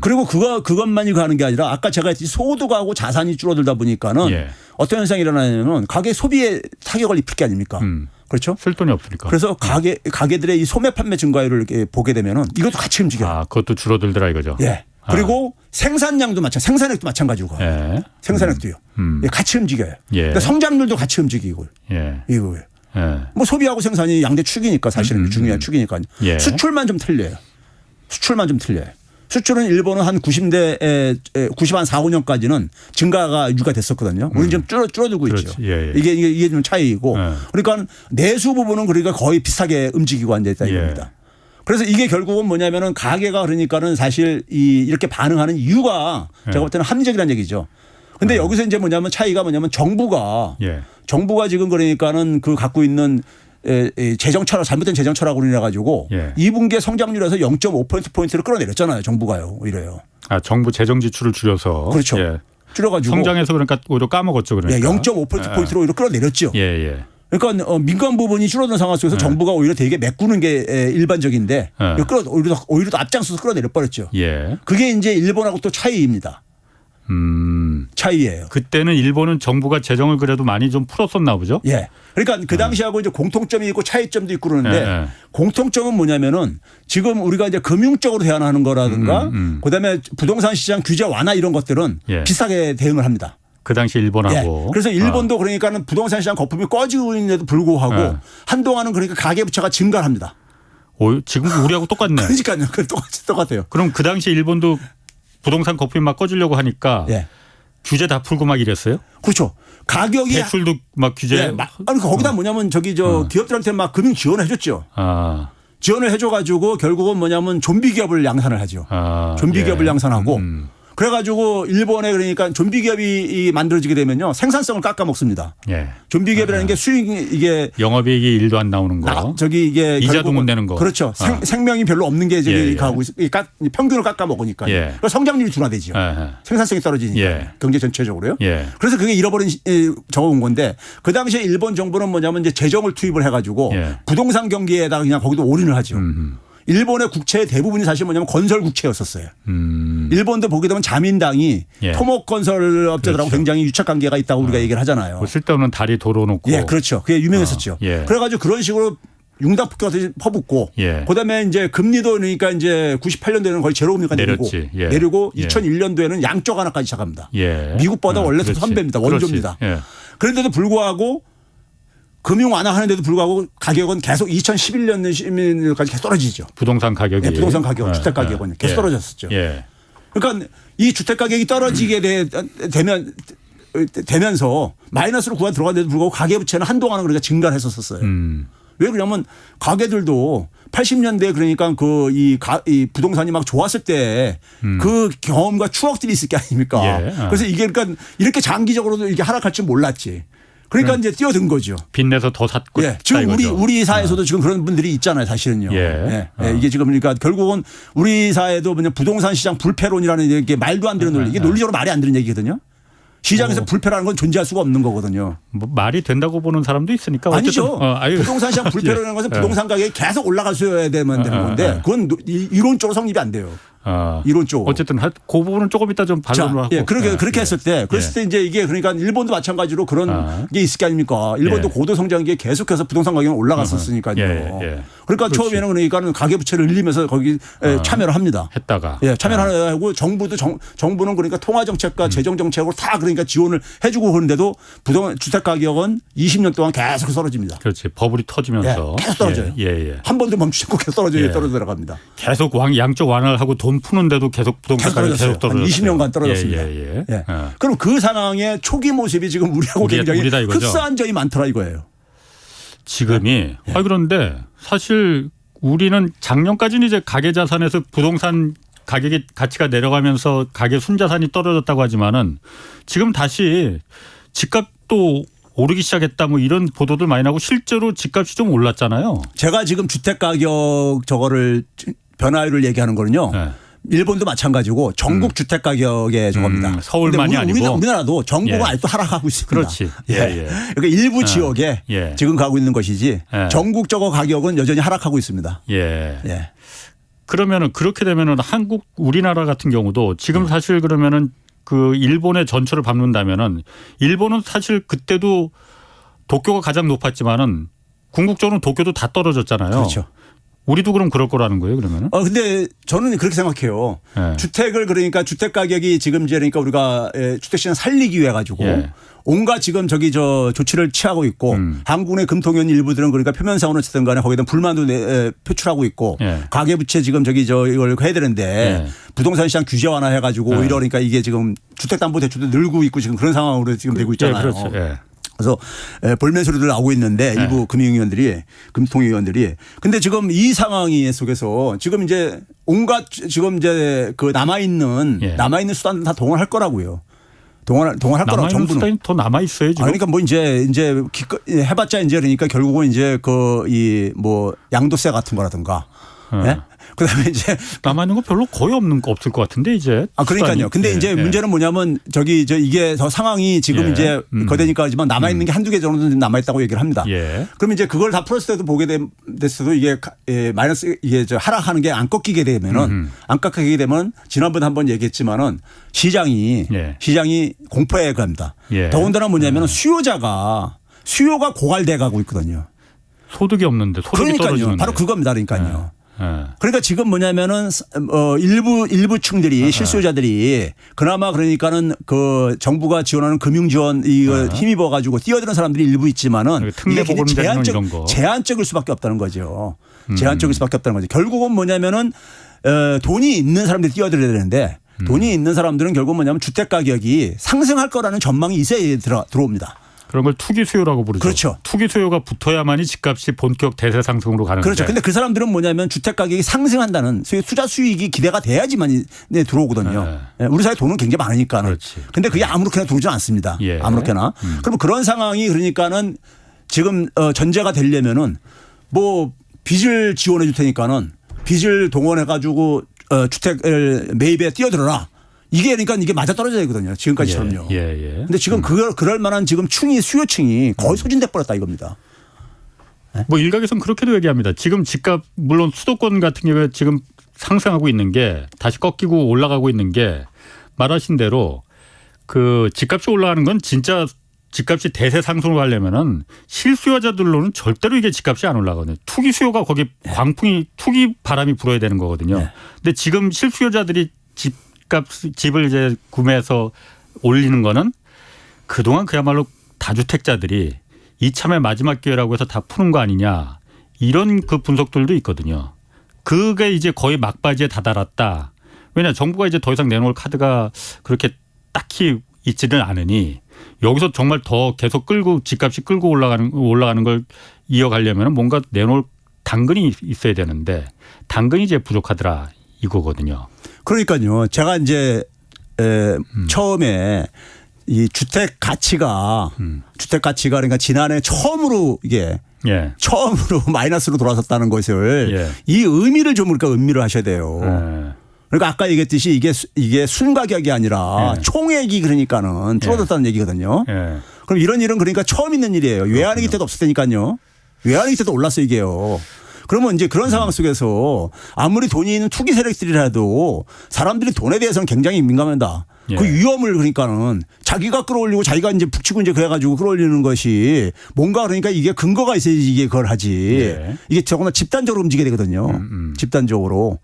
그리고 그것만이 가는 게 아니라 아까 제가 했듯이 소득하고 자산이 줄어들다 보니까는 예. 어떤 현상이 일어나냐면 가계 소비에 타격을 입힐 게 아닙니까? 그렇죠? 쓸 돈이 없으니까. 그래서 가계들의 이 소매 판매 증가율을 이렇게 보게 되면은 이것도 같이 움직여요. 아, 그것도 줄어들더라 이거죠. 예. 그리고 생산량도 생산액도 마찬가지고. 예. 생산액도요. 예, 같이 움직여요. 예. 그러니까 성장률도 같이 움직이고. 예. 이거예요. 예. 뭐 소비하고 생산이 양대 축이니까 사실은 중요한 축이니까요. 예. 수출만 좀 틀려요. 수출은 일본은 한 90 한 4, 5년까지는 증가가 유지가 됐었거든요. 우리는 좀 줄어들고 있죠. 예. 이게 좀 차이이고. 예. 그러니까 내수 부분은 그러니까 거의 비슷하게 움직이고 앉아 있다 이겁니다. 그래서 이게 결국은 뭐냐면은 가계가 그러니까는 사실 이렇게 반응하는 이유가 제가 볼 때는 합리적이라는 얘기죠. 근데 여기서 이제 뭐냐면 차이가 뭐냐면 정부가 지금 그러니까는 그 갖고 있는 재정 철학 잘못된 재정 철학으로 인해 가지고 2분기에 성장률에서 0.5%포인트를 끌어내렸잖아요. 정부가요. 오히려요. 아, 정부 재정 지출을 줄여서. 그렇죠. 예. 줄여가지고. 성장해서 그러니까 오히려 까먹었죠. 그러니까. 0.5%포인트로 오히려 끌어내렸죠. 예. 그러니까 민간 부분이 줄어든 상황 속에서 정부가 오히려 되게 메꾸는 게 일반적인데 오히려 더 앞장서서 끌어내려 버렸죠. 예. 그게 이제 일본하고 또 차이입니다. 차이예요. 그때는 일본은 정부가 재정을 그래도 많이 좀 풀었었나 보죠. 예. 그러니까 그 당시하고 이제 공통점이 있고 차이점도 있고 그러는데 공통점은 뭐냐면은 지금 우리가 이제 금융적으로 대안하는 거라든가 그다음에 부동산 시장 규제 완화 이런 것들은 비슷하게 대응을 합니다. 그 당시 일본하고. 예. 그래서 일본도 그러니까는 부동산 시장 거품이 꺼지고 있는데도 불구하고 한동안은 그러니까 가계 부채가 증가합니다. 지금 우리하고 똑같네. 그러니까요. 똑같아요. 그럼 그 당시 일본도 부동산 거품이 막 꺼지려고 하니까 규제 다 풀고 막 이랬어요? 그렇죠. 가격이 대출도 막 규제. 아니 거기다 뭐냐면 기업들한테 막 금융 지원을 해줬죠. 지원을 해줘가지고 결국은 뭐냐면 좀비 기업을 양산을 하죠. 좀비 기업을 양산하고. 그래가지고 일본에 그러니까 좀비 기업이 만들어지게 되면요 생산성을 깎아먹습니다. 좀비 기업이라는 게 이게 영업이익이 1도 안 나오는 거. 이게 이자도 못 내는 거. 그렇죠. 생명이 별로 없는 게 가고 평균을 깎아먹으니까요. 그러니까 성장률이 둔화되죠. 생산성이 떨어지니까 경제 전체적으로요. 그래서 그게 잃어버린 적어온 건데 그 당시에 일본 정부는 뭐냐면 이제 재정을 투입을 해가지고 부동산 경기에다가 그냥 거기도 올인을 하죠. 일본의 국채의 대부분이 사실 뭐냐면 건설 국채였었어요. 일본도 보게 되면 자민당이 예. 토목건설업자들하고 그렇죠. 굉장히 유착 관계가 있다고 우리가 얘기를 하잖아요. 뭐 쓸데없는 다리 도로 놓고. 예, 그렇죠. 그게 유명했었죠. 예. 그래가지고 그런 식으로 융답국가가 퍼붓고 예. 그다음에 이제 금리도 그러니까 이제 98년도에는 거의 제로금리가 내리고 내렸지. 예. 내리고 예. 2001년도에는 양쪽 하나까지 시작합니다. 예. 미국보다 원래 그렇지. 선배입니다. 원조입니다. 그렇지. 예. 그런데도 불구하고 금융 완화하는데도 불구하고 가격은 계속 2011년까지 계속 떨어지죠. 부동산 가격이. 네, 부동산 가격, 예. 주택 가격은 계속 예. 떨어졌었죠. 예. 그러니까 이 주택 가격이 떨어지게 되면서 마이너스로 구간 들어갔는데도 불구하고 가계부채는 한동안은 그러니까 증가를 했었어요. 왜 그러냐면 가게들도 80년대 그러니까 이 부동산이 막 좋았을 때 그 경험과 추억들이 있을 게 아닙니까? 예. 그래서 이게 그러니까 이렇게 장기적으로도 이렇게 하락할 줄 몰랐지. 그러니까 이제 뛰어든 거죠. 빚내서 더 샀고. 예. 지금 우리 사회에서도 지금 그런 분들이 있잖아요, 사실은요. 예. 예. 이게 지금 그러니까 결국은 우리 사회도 뭐냐 부동산 시장 불패론이라는 게 말도 안 되는 논리. 이게 논리적으로 말이 안 되는 얘기거든요. 시장에서 불패라는 건 존재할 수가 없는 거거든요. 뭐 말이 된다고 보는 사람도 있으니까. 아니죠. 어쨌든, 부동산 시장 불패라는 것은 부동산 가격이 계속 올라가셔야 되는 건데 그건 이론적으로 성립이 안 돼요. 이론적으로. 어쨌든 그 부분은 조금 이따 좀 반론을 하고. 예, 그렇게 했을 때 그랬을 때 이제 이게 그러니까 일본도 마찬가지로 그런 게 있을 게 아닙니까? 일본도 예. 고도 성장기에 계속해서 부동산 가격이 올라갔었으니까요. 예. 그러니까 그렇지. 처음에는 그러니까 가계부채를 늘리면서 거기 참여를 합니다. 했다가. 예, 참여를 하고 정부는 그러니까 통화 정책과 재정 정책으로 다 그러니까 지원을 해주고 그런데도 주택 가격은 20년 동안 계속 떨어집니다. 그렇지. 버블이 터지면서. 예, 계속 떨어져요. 예. 한 번도 멈추지 않고 계속 떨어져 내려갑니다. 계속 양쪽 완화를 하고 돈 푸는데도 계속 부동산 가격이 계속 떨어졌어요. 한 20년간 떨어졌습니다. 예. 그럼 그 상황의 초기 모습이 지금 우리하고 굉장히 우리다 이거죠. 흡사한 점이 많더라 이거예요. 지금이. 그런데 사실 우리는 작년까지는 이제 가계 자산에서 부동산 가격이 가치가 내려가면서 가계 순자산이 떨어졌다고 하지만은 지금 다시 집값도 오르기 시작했다 뭐 이런 보도들 많이 나고 실제로 집값이 좀 올랐잖아요. 제가 지금 주택 가격 저거를 변화율을 얘기하는 거는요. 네. 일본도 마찬가지고 전국 주택 가격의 저겁니다. 서울만이 근데 아니고. 우리나라도 전국은 예. 아직도 하락하고 있습니다. 그렇지. 예. 그러니까 일부 지역에 예. 지금 가고 있는 것이지 전국적으로 가격은 여전히 하락하고 있습니다. 예. 그러면은 그렇게 되면은 우리나라 같은 경우도 지금 사실 그러면은 그 일본의 전철을 밟는다면은 일본은 사실 그때도 도쿄가 가장 높았지만은 궁극적으로는 도쿄도 다 떨어졌잖아요. 그렇죠. 우리도 그럼 그럴 거라는 거예요, 그러면은? 근데 저는 그렇게 생각해요. 예. 주택을 그러니까 주택 가격이 지금 이제 그러니까 우리가 주택 시장 살리기 위해 가지고 예. 온갖 지금 조치를 취하고 있고 한국 내 금통위원 일부들은 그러니까 표면상으로 어쨌든 간에 거기다 불만도 표출하고 있고 예. 가계부채 지금 이걸 해야 되는데 부동산 시장 규제 완화해 가지고 오히려 그러니까 이게 지금 주택담보대출도 늘고 있고 지금 그런 상황으로 지금 되고 있잖아요. 예, 그렇죠. 예. 그래서 볼멘 소리들 나오고 있는데 일부 금통위원들이 근데 지금 이 상황 속에서 지금 이제 온갖 지금 이제 그 남아있는 수단들 다 동원할 거라고요. 동원할 거라고 남아있는 정부는. 수단이 더 남아 있어요 지금. 그러니까 뭐 이제 해봤자 이제 그러니까 결국은 이제 뭐 양도세 같은 거라든가. 예? 그다음에 이제 남아 있는 거 별로 거의 없을 것 같은데 이제. 그러니까요. 수단이. 근데 이제 문제는 뭐냐면 이게 더 상황이 지금 이제 거대니까 하지만 남아 있는 게 한두 개 정도는 남아 있다고 얘기를 합니다. 그럼 이제 그걸 다 풀었을 때도 보게 됐어도 이게 마이너스 이게 하락하는 게 안 꺾이게 되면은 지난번에 한번 얘기했지만은 시장이 공포에 갑니다. 더군다나 뭐냐면은 수요가 고갈돼 가고 있거든요. 소득이 없는데 소득이 떨어지는데. 바로 그겁니다. 그러니까요. 그러니까 지금 뭐냐면은 일부층들이 실수요자들이 그나마 그러니까는 그 정부가 지원하는 금융 지원 이거 힘입어 가지고 뛰어드는 사람들이 일부 있지만은 특례 보건 이런 거. 제한적일 수밖에 없다는 거죠. 제한적일 수밖에 없다는 거죠. 결국은 뭐냐면은 돈이 있는 사람들이 뛰어들어야 되는데 돈이 있는 사람들은 결국 뭐냐면 주택 가격이 상승할 거라는 전망이 있어야 들어옵니다. 그런 걸 투기 수요라고 부르죠. 그렇죠. 투기 수요가 붙어야만이 집값이 본격 대세 상승으로 가는데. 그렇죠. 근데 그 사람들은 뭐냐면 주택 가격이 상승한다는 투자 수익이 기대가 돼야지만 들어오거든요. 우리 사회 돈은 굉장히 많으니까. 근데 그게 아무렇게나 들어오지 않습니다. 아무렇게나. 그럼 그런 상황이 그러니까는 지금 전제가 되려면은 뭐 빚을 지원해 줄 테니까는 빚을 동원해 가지고 주택을 매입에 뛰어들어라. 이게 그러니까 이게 맞아 떨어져야 되거든요. 지금까지처럼요. 근데 지금 그럴 만한 지금 수요층이 거의 소진돼 버렸다 이겁니다. 뭐 일각에서는 그렇게도 얘기합니다. 지금 집값 물론 수도권 같은 경우에 지금 상승하고 있는 게 다시 꺾이고 올라가고 있는 게 말하신 대로 그 집값이 올라가는 건 진짜 집값이 대세 상승을 하려면은 실수요자들로는 절대로 이게 집값이 안 올라가거든요. 투기 수요가 거기 광풍이 투기 바람이 불어야 되는 거거든요. 네. 근데 지금 실수요자들이 집을 이제 구매해서 올리는 거는 그동안 그야말로 다주택자들이 이참에 마지막 기회라고 해서 다 푸는 거 아니냐 이런 그 분석들도 있거든요. 그게 이제 거의 막바지에 다다랐다. 왜냐 정부가 이제 더 이상 내놓을 카드가 그렇게 딱히 있지는 않으니 여기서 정말 더 계속 끌고 집값이 끌고 올라가는 걸 이어가려면 뭔가 내놓을 당근이 있어야 되는데 당근이 이제 부족하더라 이거거든요. 그러니까요. 제가 이제 처음에 이 주택 가치가 그러니까 지난해 처음으로 이게 예. 처음으로 마이너스로 돌아섰다는 것을 예. 이 의미를 좀 그러니까 음미를 하셔야 돼요. 예. 그러니까 아까 얘기했듯이 이게 순가격이 아니라 예. 총액이 그러니까는 줄어들었다는 얘기거든요. 예. 그럼 이런 일은 그러니까 처음 있는 일이에요. 외환위기 때도 없을 테니까요. 외환위기 때도 올랐어 이게요. 그러면 이제 그런 상황 속에서 아무리 돈이 있는 투기 세력들이라도 사람들이 돈에 대해서는 굉장히 민감하다. 예. 그 위험을 그러니까는 자기가 끌어올리고 자기가 이제 북치고 이제 그래가지고 끌어올리는 것이 뭔가 그러니까 이게 근거가 있어야지 이게 그걸 하지. 예. 이게 저거나 집단적으로 움직여야 되거든요. 집단적으로.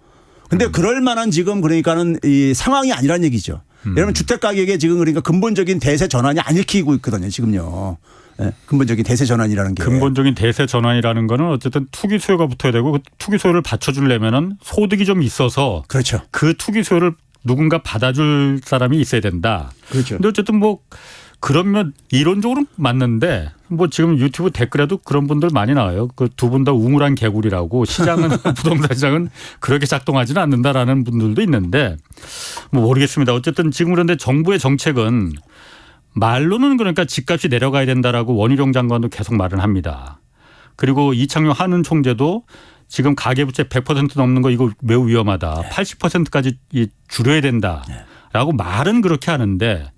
근데 그럴 만한 지금 그러니까는 이 상황이 아니란 얘기죠. 여러분 주택 가격에 지금 그러니까 근본적인 대세 전환이 안 일으키고 있거든요. 지금요. 예, 근본적인 대세 전환이라는 게. 근본적인 대세 전환이라는 거는 어쨌든 투기 수요가 붙어야 되고 그 투기 수요를 받쳐주려면은 소득이 좀 있어서 그렇죠. 그 투기 수요를 누군가 받아줄 사람이 있어야 된다. 그렇죠. 근데 어쨌든 뭐 그러면 이론적으로는 맞는데 뭐 지금 유튜브 댓글에도 그런 분들 많이 나와요. 그 두 분 다 우물한 개구리라고 시장은 부동산 시장은 그렇게 작동하지는 않는다라는 분들도 있는데 뭐 모르겠습니다. 어쨌든 지금 그런데 정부의 정책은 말로는 그러니까 집값이 내려가야 된다라고 원희룡 장관도 계속 말을 합니다. 그리고 이창용 한은 총재도 지금 가계부채 100% 넘는 거 이거 매우 위험하다. 80%까지 줄여야 된다라고 말은 그렇게 하는데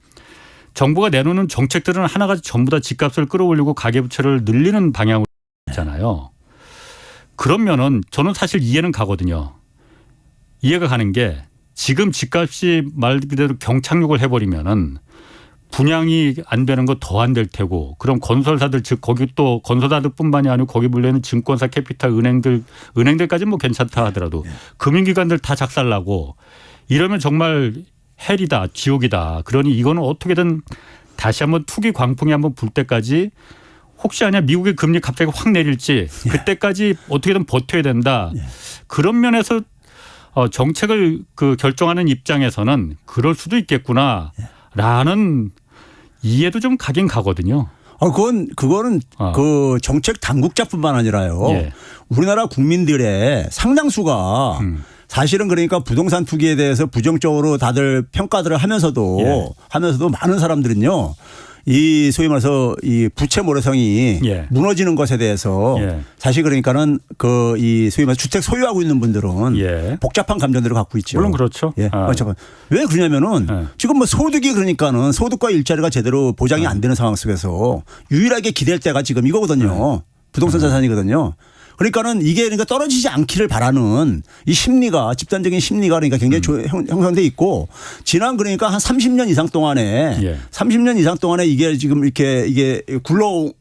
정부가 내놓는 정책들은 하나같이 전부 다 집값을 끌어올리고 가계부채를 늘리는 방향으로 있잖아요. 그러면은 저는 사실 이해는 가거든요. 이해가 가는 게 지금 집값이 말 그대로 경착륙을 해버리면은 분양이 안 되는 거 더 안 될 테고 그럼 건설사들 즉 거기 또 건설사들뿐만이 아니고 거기 물려있는 증권사 캐피탈 은행들까지는 뭐 괜찮다 하더라도 금융기관들 다 작살나고 이러면 정말 헬이다 지옥이다. 그러니 이거는 어떻게든 다시 한번 투기 광풍이 한번 불 때까지 혹시 아니야 미국의 금리 갑자기 확 내릴지 그때까지 어떻게든 버텨야 된다. 그런 면에서 정책을 그 결정하는 입장에서는 그럴 수도 있겠구나라는 이해도 좀 가긴 가거든요. 그거는 그 정책 당국자뿐만 아니라요. 예. 우리나라 국민들의 상당수가 사실은 그러니까 부동산 투기에 대해서 부정적으로 다들 평가들을 하면서도 많은 사람들은요. 이 소위 말해서 이 부채 모래성이 무너지는 것에 대해서 사실 그러니까는 그 이 소위 말해서 주택 소유하고 있는 분들은 복잡한 감정들을 갖고 있죠. 물론 그렇죠. 예. 왜 그러냐면은 지금 뭐 소득이 그러니까는 소득과 일자리가 제대로 보장이 안 되는 상황 속에서 유일하게 기댈 때가 지금 이거거든요. 부동산 자산이거든요. 그러니까는 이게 그러니까 떨어지지 않기를 바라는 이 심리가 집단적인 심리가 그러니까 굉장히 형성돼 있고 지난 그러니까 한 30년 이상 동안에 30년 이상 동안에 이게 지금 이게 굴러온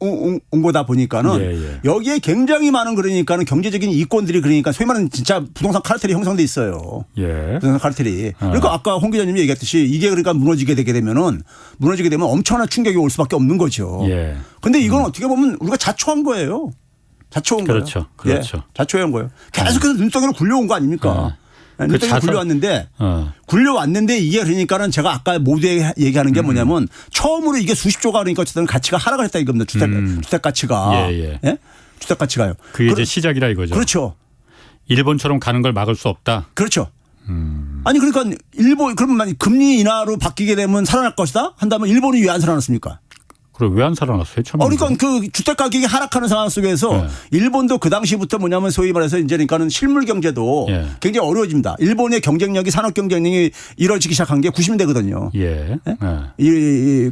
거다 보니까는 여기에 굉장히 많은 그러니까는 경제적인 이권들이 그러니까 소위 말하는 진짜 부동산 카르텔이 형성돼 있어요. 부동산 카르텔이. 그러니까 아까 홍 기자님이 얘기했듯이 이게 그러니까 무너지게 되면 엄청난 충격이 올 수밖에 없는 거죠. 그런데 이건 어떻게 보면 우리가 자초한 거예요. 자초한 거예요. 그렇죠. 자초한 거예요. 계속해서 눈덩이로 굴려온 거 아닙니까? 눈덩이로 굴려왔는데 이게 그러니까는 제가 아까 모두에 얘기하는 게 뭐냐면 처음으로 이게 수십조가 그러니까 어쨌든 가치가 하락을 했다 이겁니다. 주택 가치가. 주택 가치가요. 그게 이제 시작이라 이거죠. 그렇죠. 일본처럼 가는 걸 막을 수 없다. 그렇죠. 아니 그러니까 일본 그러면 금리 인하로 바뀌게 되면 살아날 것이다 한다면 일본이 왜 안 살아났습니까? 그럼 왜 안 살아났어요? 그러니까 그 주택 가격이 하락하는 상황 속에서 일본도 그 당시부터 뭐냐면 소위 말해서 이제 그러니까는 실물 경제도 굉장히 어려워집니다. 일본의 경쟁력이 산업 경쟁력이 이루어지기 시작한 게 90년대거든요.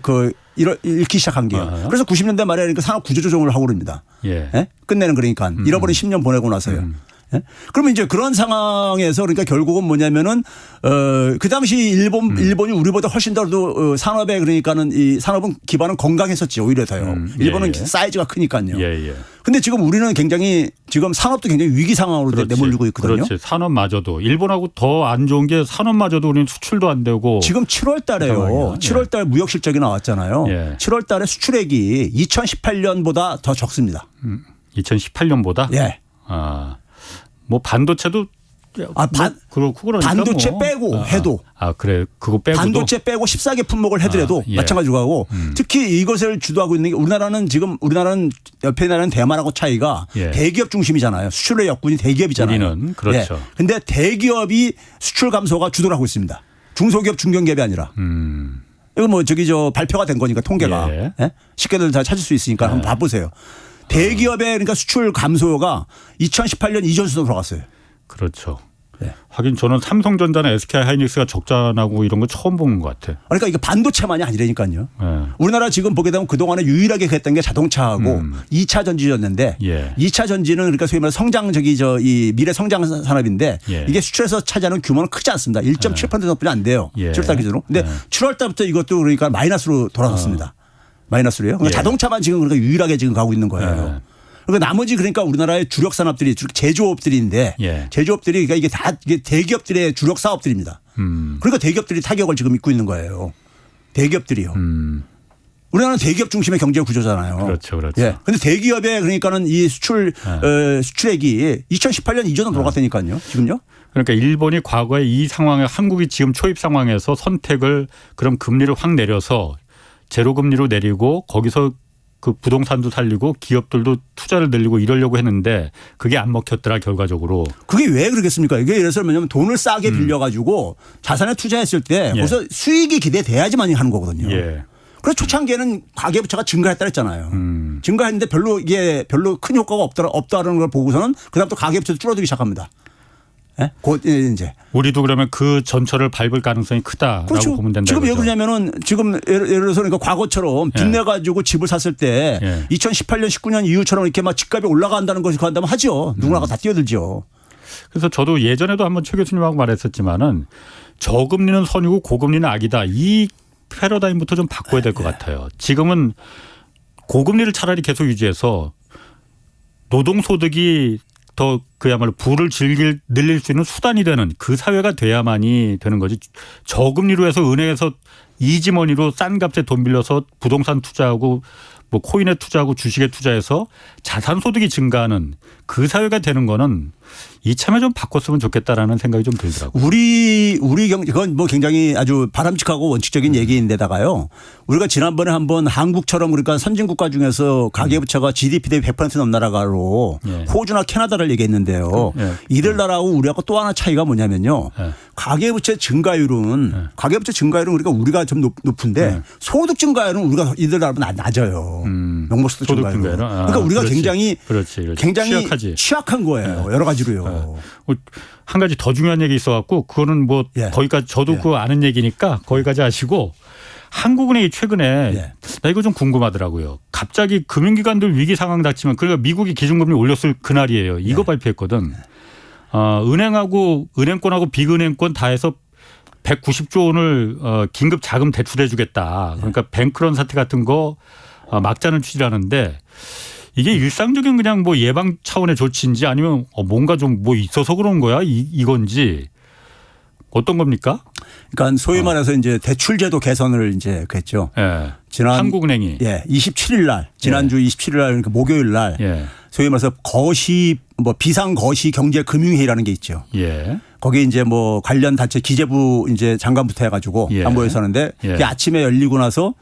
그 잃기 시작한 게요. 아하. 그래서 90년대 말에 그러니까 산업 구조조정을 하고 그럽니다. 예. 예? 끝내는 그러니까 잃어버린 10년 보내고 나서요. 예? 그러면 이제 그런 상황에서 그러니까 결국은 뭐냐면은 그 당시 일본이 우리보다 훨씬 더 산업에 그러니까는 이 산업은 기반은 건강했었지 오히려 더요. 일본은 예, 예. 사이즈가 크니까요. 예, 예. 근데 지금 우리는 굉장히 지금 산업도 굉장히 위기 상황으로 내몰리고 있거든요. 그렇지. 산업마저도 일본하고 더 안 좋은 게 산업마저도 우리는 수출도 안 되고 지금 7월 달에요. 상황이야. 7월 달 무역 실적이 나왔잖아요. 예. 7월 달에 수출액이 2018년보다 더 적습니다. 2018년보다 예. 뭐 반도체도 그렇고 그러니까 반도체 뭐. 빼고 해도 그래 그거 빼고도 반도체 빼고 14개 품목을 해더라도 예. 마찬가지로 하고 특히 이것을 주도하고 있는 게 우리나라는 옆에 나라는 대만하고 차이가 예. 대기업 중심이잖아요. 수출의 역군이 대기업이잖아요. 우리는 그렇죠. 그런데 대기업이 수출 감소가 주도를 하고 있습니다. 중소기업 중견기업이 아니라. 이거 뭐 발표가 된 거니까 통계가 예. 예? 쉽게들 다 찾을 수 있으니까 한번 봐보세요. 대기업의 그러니까 수출 감소가 2018년 이전 수준으로 돌아갔어요. 그렇죠. 네. 하긴 저는 삼성전자나 SK하이닉스가 적자나고 이런 거 처음 보는 것 같아. 그러니까 이게 반도체만이 아니라니까요. 예. 우리나라 지금 보게 되면 그동안에 유일하게 했던 게 자동차하고 2차 전지였는데 예. 2차 전지는 그러니까 소위 말해서 이 미래 성장 산업인데 예. 이게 수출에서 차지하는 규모는 크지 않습니다. 1.7% 정도뿐이 안 돼요. 예. 7월 기준으로. 근데 7월 달부터 이것도 그러니까 마이너스로 돌아섰습니다. 마이너스로요. 그러니까 예. 자동차만 지금 그러니까 유일하게 지금 가고 있는 거예요. 그러니까 나머지 그러니까 우리나라의 주력 산업들이 제조업들인데 예. 제조업들이 그러니까 이게 대기업들의 주력 사업들입니다. 그러니까 대기업들이 타격을 지금 입고 있는 거예요. 대기업들이요. 우리나라는 대기업 중심의 경제 구조잖아요. 그렇죠, 그렇죠. 예. 근데 대기업의 그러니까는 이 수출액이 2018년 이전으로 돌아갔다니까요. 지금요. 그러니까 일본이 과거에 이 상황에 한국이 지금 초입 상황에서 선택을 그럼 금리를 확 내려서 제로 금리로 내리고 거기서 그 부동산도 살리고 기업들도 투자를 늘리고 이러려고 했는데 그게 안 먹혔더라 결과적으로. 그게 왜 그러겠습니까? 이게 예를 들어서 뭐냐면 돈을 싸게 빌려가지고 자산에 투자했을 때 예. 거기서 수익이 기대돼야지만 하는 거거든요. 예. 그래서 초창기에는 가계부채가 증가했다 했잖아요. 증가했는데 별로 큰 효과가 없다는 걸 보고서는 그다음부터 가계부채도 줄어들기 시작합니다. 예? 곧 이제. 우리도 그러면 그 전철을 밟을 가능성이 크다라고 그렇죠. 보면 된다. 지금 왜 그러냐면은 지금 예를 들어서 그러니까 과거처럼 예. 빚내 가지고 집을 샀을 때 예. 2018년 19년 이후처럼 이렇게 막 집값이 올라간다는 것이 한다면 하죠. 누구나가 다 뛰어들죠. 그래서 저도 예전에도 한번 최 교수님하고 말했었지만은 저금리는 선이고 고금리는 악이다. 이 패러다임부터 좀 바꿔야 될 것 같아요. 지금은 고금리를 차라리 계속 유지해서 노동소득이 더 그야말로 부를 늘릴 수 있는 수단이 되는 그 사회가 돼야만이 되는 거지. 저금리로 해서 은행에서 이지머니로 싼 값에 돈 빌려서 부동산 투자하고 뭐 코인에 투자하고 주식에 투자해서 자산 소득이 증가하는 그 사회가 되는 거는 이참에 좀 바꿨으면 좋겠다라는 생각이 좀 들더라고요. 우리 경제 그건 뭐 굉장히 아주 바람직하고 원칙적인 얘기인데다가요. 우리가 지난번에 한번 한국처럼 그러니까 선진 국가 중에서 가계부채가 GDP 대비 100% 넘는 나라로 예. 호주나 캐나다를 얘기했는데요. 예. 이들 나라하고 우리하고 또 하나 차이가 뭐냐면요. 예. 가계부채 증가율은 우리가 좀 높은데 예. 소득 증가율은 우리가 이들 나라보다 낮아요. 명목소득 소득 증가율은. 증가율은? 그러니까 우리가 그렇지. 굉장히 취약하지. 취약한 거예요. 여러 가지로요. 한 가지 더 중요한 얘기 있어갖고 그거는 뭐 예. 거기까지 저도 예. 그거 아는 얘기니까 거기까지 하시고 한국은행이 최근에 예. 나 이거 좀 궁금하더라고요. 갑자기 금융기관들 위기 상황 닥치면 그러니까 미국이 기준금리 올렸을 그날이에요. 이거 발표했거든. 은행하고 은행권하고 비은행권 다 해서 190조 원을 긴급 자금 대출해 주겠다. 그러니까 뱅크런 사태 같은 거 막자는 취지라는데 이게 일상적인 그냥 뭐 예방 차원의 조치인지 아니면 뭔가 좀 뭐 있어서 그런 거야 이건지 어떤 겁니까? 그러니까 소위 말해서 이제 대출제도 개선을 이제 그랬죠. 예. 지난 한국은행이 27일 날 지난주 27일 날 그러니까 목요일 날 예. 소위 말해서 비상 거시 경제 금융회의라는 게 있죠. 예. 거기 이제 뭐 관련 단체 기재부 이제 장관부터 해가지고 예. 다 모였었는데 예. 그게 아침에 열리고 나서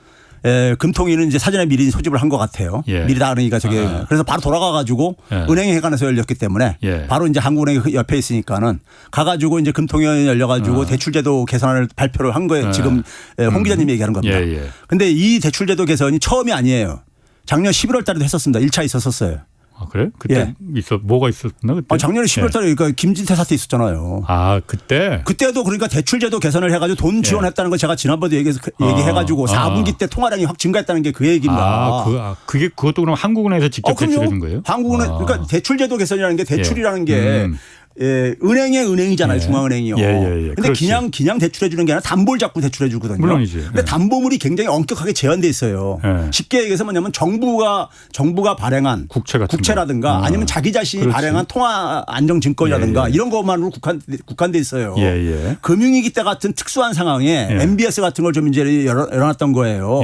금통위는 이제 사전에 미리 소집을 한 것 같아요. 예. 미리 다 그러니까 그래서 바로 돌아가가지고 예. 은행에 관해서 열렸기 때문에 예. 바로 이제 한국은행이 옆에 있으니까는 가가지고 이제 금통위원회 열려가지고 대출제도 개선안을 발표를 한 거예요. 지금 홍 기자님이 얘기하는 겁니다. 예. 근데 이 대출제도 개선이 처음이 아니에요. 작년 11월 달에도 했었습니다. 1차 있었어요. 아, 그래? 그때 뭐가 있었나 그때? 작년에 12월달에 그러니까 김진태 사태 있었잖아요. 아, 그때도 그러니까 대출제도 개선을 해가지고 돈 지원했다는 걸 제가 지난번에 얘기해가지고 4분기 때 통화량이 확 증가했다는 게 그 얘기입니다. 그것도 그럼 한국은행에서 직접 대출해 준 거예요? 한국은행 그러니까 대출제도 개선이라는 게 대출이라는 게 은행의 은행이잖아요. 중앙은행이요. 근데 그냥 대출해 주는 게 아니라 담보를 잡고 대출해 주거든요. 물론이지. 근데 담보물이 굉장히 엄격하게 제한돼 있어요. 쉽게 얘기해서 뭐냐면 정부가 발행한 국채라든가 아니면 자기 자신이 발행한 통화 안정 증권이라든가 이런 것만으로 국한돼 있어요. 금융위기 때 같은 특수한 상황에 MBS 같은 걸 좀 이제 열어놨던 거예요.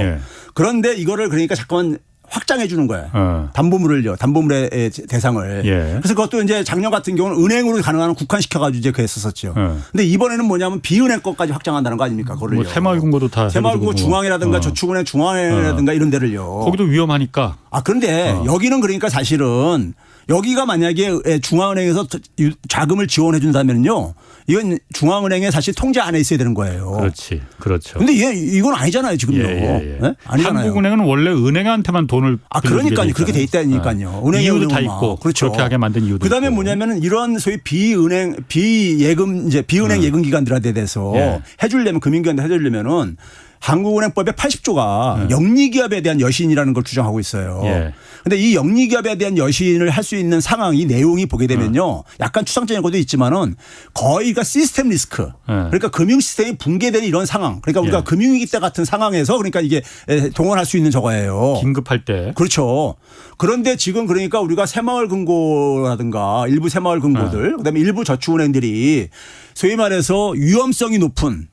그런데 이거를 그러니까 잠깐만 확장해 주는 거예요. 담보물을요. 담보물의 대상을. 그래서 그것도 이제 작년 같은 경우는 은행으로 가능한 국한시켜 가지고 이제 그랬었죠. 근데 이번에는 뭐냐면 비은행 것까지 확장한다는 거 아닙니까? 그거를요. 뭐 새마을금고도 다 새마을금고 중앙이라든가 저축은행 중앙이라든가 이런 데를요. 거기도 위험하니까. 그런데 여기는 그러니까 사실은 여기가 만약에 중앙은행에서 자금을 지원해 준다면요. 이건 중앙은행에 사실 통제 안에 있어야 되는 거예요. 그렇지. 그렇죠. 근데 이건 아니잖아요, 지금요. 아니잖아요. 한국은행은 원래 은행한테만 돈을 그러니까요. 그렇게 돼 있다니까요. 은행의 이유도 다 있고. 그렇죠. 그렇게 하게 만든 이유도 그다음에 있고. 뭐냐면은 이런 소위 비은행 예금 기관들한테 대해서 해주려면 금융기관들 해주려면은 한국은행법의 80조가 영리기업에 대한 여신이라는 걸 주장하고 있어요. 그런데 이 영리기업에 대한 여신을 할 수 있는 상황이 내용이 보게 되면요. 약간 추상적인 것도 있지만은 거의가 시스템 리스크. 그러니까 금융 시스템이 붕괴되는 이런 상황. 그러니까 우리가 금융위기 때 같은 상황에서 그러니까 이게 동원할 수 있는 저거예요. 긴급할 때. 그렇죠. 그런데 지금 그러니까 우리가 새마을금고라든가 일부 새마을금고들 그다음에 일부 저축은행들이 소위 말해서 위험성이 높은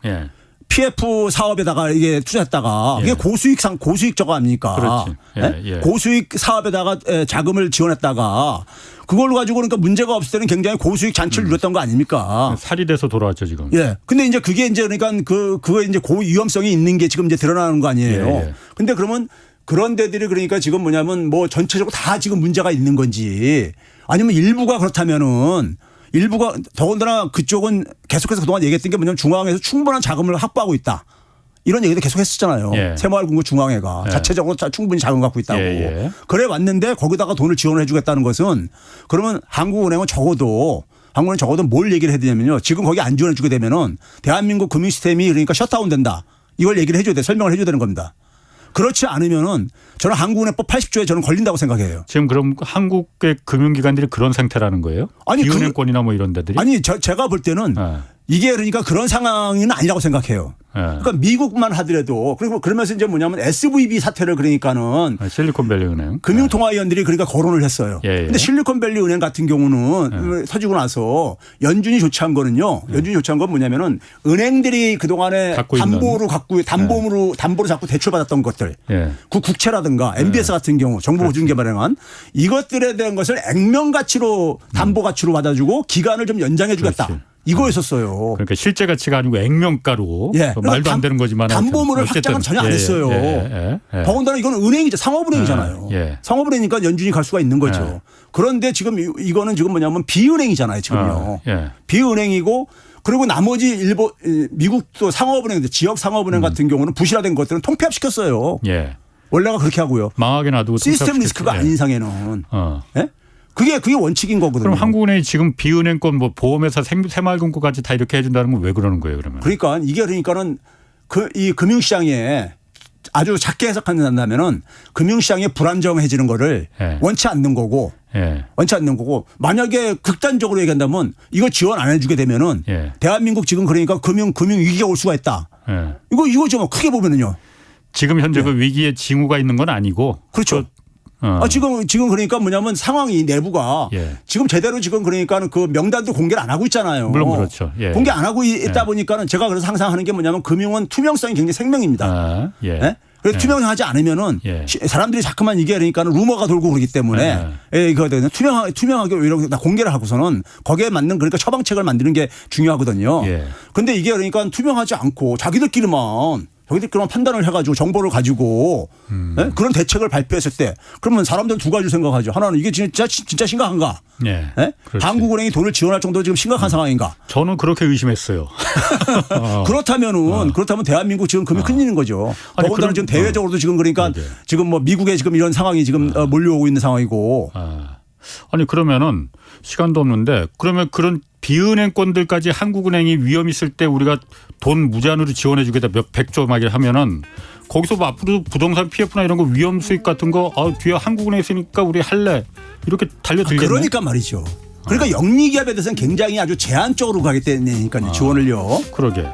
PF 사업에다가 이게 투자했다가 이게 고수익 저거 아닙니까? 고수익 사업에다가 자금을 지원했다가 그걸로 가지고 그러니까 문제가 없을 때는 굉장히 고수익 잔치를 누렸던 거 아닙니까? 살이 돼서 돌아왔죠 지금. 근데 이제 그게 이제 그러니까 그거 이제 고위험성이 있는 게 지금 이제 드러나는 거 아니에요. 근데 그러면 그런 데들이 그러니까 지금 뭐냐면 뭐 전체적으로 다 지금 문제가 있는 건지 아니면 일부가 그렇다면은 일부가 더군다나 그쪽은 계속해서 그동안 얘기했던 게 뭐냐면 중앙에서 충분한 자금을 확보하고 있다. 이런 얘기도 계속 했었잖아요. 새마을금고 중앙회가 자체적으로 충분히 자금 갖고 있다고. 그래 왔는데 거기다가 돈을 지원을 해 주겠다는 것은 그러면 한국은행은 적어도 뭘 얘기를 해야 되냐면요. 지금 거기 안 지원해 주게 되면은 대한민국 금융 시스템이 그러니까 셧다운 된다. 이걸 얘기를 해 줘야 돼. 설명을 해 줘야 되는 겁니다. 그렇지 않으면은 저는 한국은행법 80조에 저는 걸린다고 생각해요. 지금 그럼 한국의 금융기관들이 그런 상태라는 거예요? 아니 비은행권이나 뭐 이런 데들이? 아니 제가 볼 때는 이게 그러니까 그런 상황은 아니라고 생각해요. 그러니까 미국만 하더라도 그리고 그러면서 이제 뭐냐면 SVB 사태를 그러니까는 실리콘밸리 은행 금융통화위원들이 그러니까 거론을 했어요. 그런데 실리콘밸리 은행 같은 경우는 터지고 나서 연준이 조치한 거는요. 연준이 조치한 건 뭐냐면은 은행들이 그 동안에 담보로 자꾸 대출받았던 것들, 그 국채라든가 MBS 같은 경우 정보보증기금 발행한 이것들에 대한 것을 액면 가치로 담보 가치로 받아주고 기간을 좀 연장해 주겠다. 이거였었어요. 그러니까 실제 가치가 아니고 액면가로 말도 안 되는 거지만 담보물을 확장은 전혀 안 했어요. 더군다나 이건 은행이죠. 상업은행이잖아요. 상업은행이니까 연준이 갈 수가 있는 거죠. 그런데 지금 이거는 지금 뭐냐면 비은행이잖아요. 지금요. 비은행이고 그리고 나머지 미국도 상업은행, 지역 상업은행 같은 경우는 부실화된 것들은 통폐합시켰어요. 원래가 그렇게 하고요. 망하게 놔두고 시스템 리스크가 아닌 이상에는. 그게 원칙인 거거든요. 그럼 한국은행이 지금 비은행권 뭐 보험회사 새마을금고까지 다 이렇게 해준다는 건 왜 그러는 거예요 그러면? 그러니까 이게 그러니까는 이 금융시장에 아주 작게 해석한다면은 금융시장에 불안정해지는 거를 원치 않는 거고 만약에 극단적으로 얘기한다면 이거 지원 안 해주게 되면은 대한민국 지금 그러니까 금융 위기가 올 수가 있다. 이거 좀 크게 보면은요. 지금 현재 그 위기에 징후가 있는 건 아니고 그렇죠. 지금 그러니까 뭐냐면 상황이 내부가 지금 제대로 지금 그러니까 그 명단도 공개를 안 하고 있잖아요. 물론 그렇죠. 공개 안 하고 있다 보니까는 제가 그래서 항상 하는 게 뭐냐면 금융은 투명성이 굉장히 생명입니다. 그래서 투명하지 않으면은 사람들이 자꾸만 이게 그러니까는 루머가 돌고 그러기 때문에 이거 투명하게 이렇게 다 공개를 하고서는 거기에 맞는 그러니까 처방책을 만드는 게 중요하거든요. 그런데 이게 그러니까 투명하지 않고 자기들끼리만 판단을 해가지고 정보를 가지고 그런 대책을 발표했을 때 그러면 사람들은 두 가지 생각하죠. 하나는 이게 진짜 심각한가? 한국은행이 돈을 지원할 정도로 지금 심각한 상황인가? 저는 그렇게 의심했어요. 그렇다면 대한민국 지금 금이 큰일인 거죠. 더군다나 지금 대외적으로도 지금 그러니까 지금 뭐 미국에 지금 이런 상황이 지금 몰려오고 있는 상황이고 아니 그러면은 시간도 없는데 그러면 그런 비은행권들까지 한국은행이 위험 있을 때 우리가 돈 무제한으로 지원해 주겠다 몇 백조 막 하면은 거기서 뭐 앞으로 부동산 PF나 이런 거 위험 수익 같은 거 뒤에 한국은행 있으니까 우리 할래 이렇게 달려들겠네. 그러니까 말이죠. 그러니까 영리기업에 대해서는 굉장히 아주 제한적으로 가겠다니까요. 지원을요. 그러게.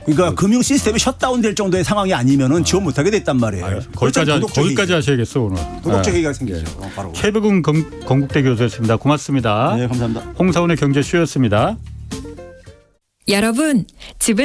그러니까 금융 시스템이 셧다운될 정도의 상황이 아니면은 지원 못하게 됐단 말이에요. 거기까지 하셔야겠어 오늘. 도덕적 얘기가 생기죠. 바로. 최백운 건국대 교수였습니다. 고맙습니다. 네, 감사합니다. 홍사원의 경제쇼였습니다. 여러분, 집을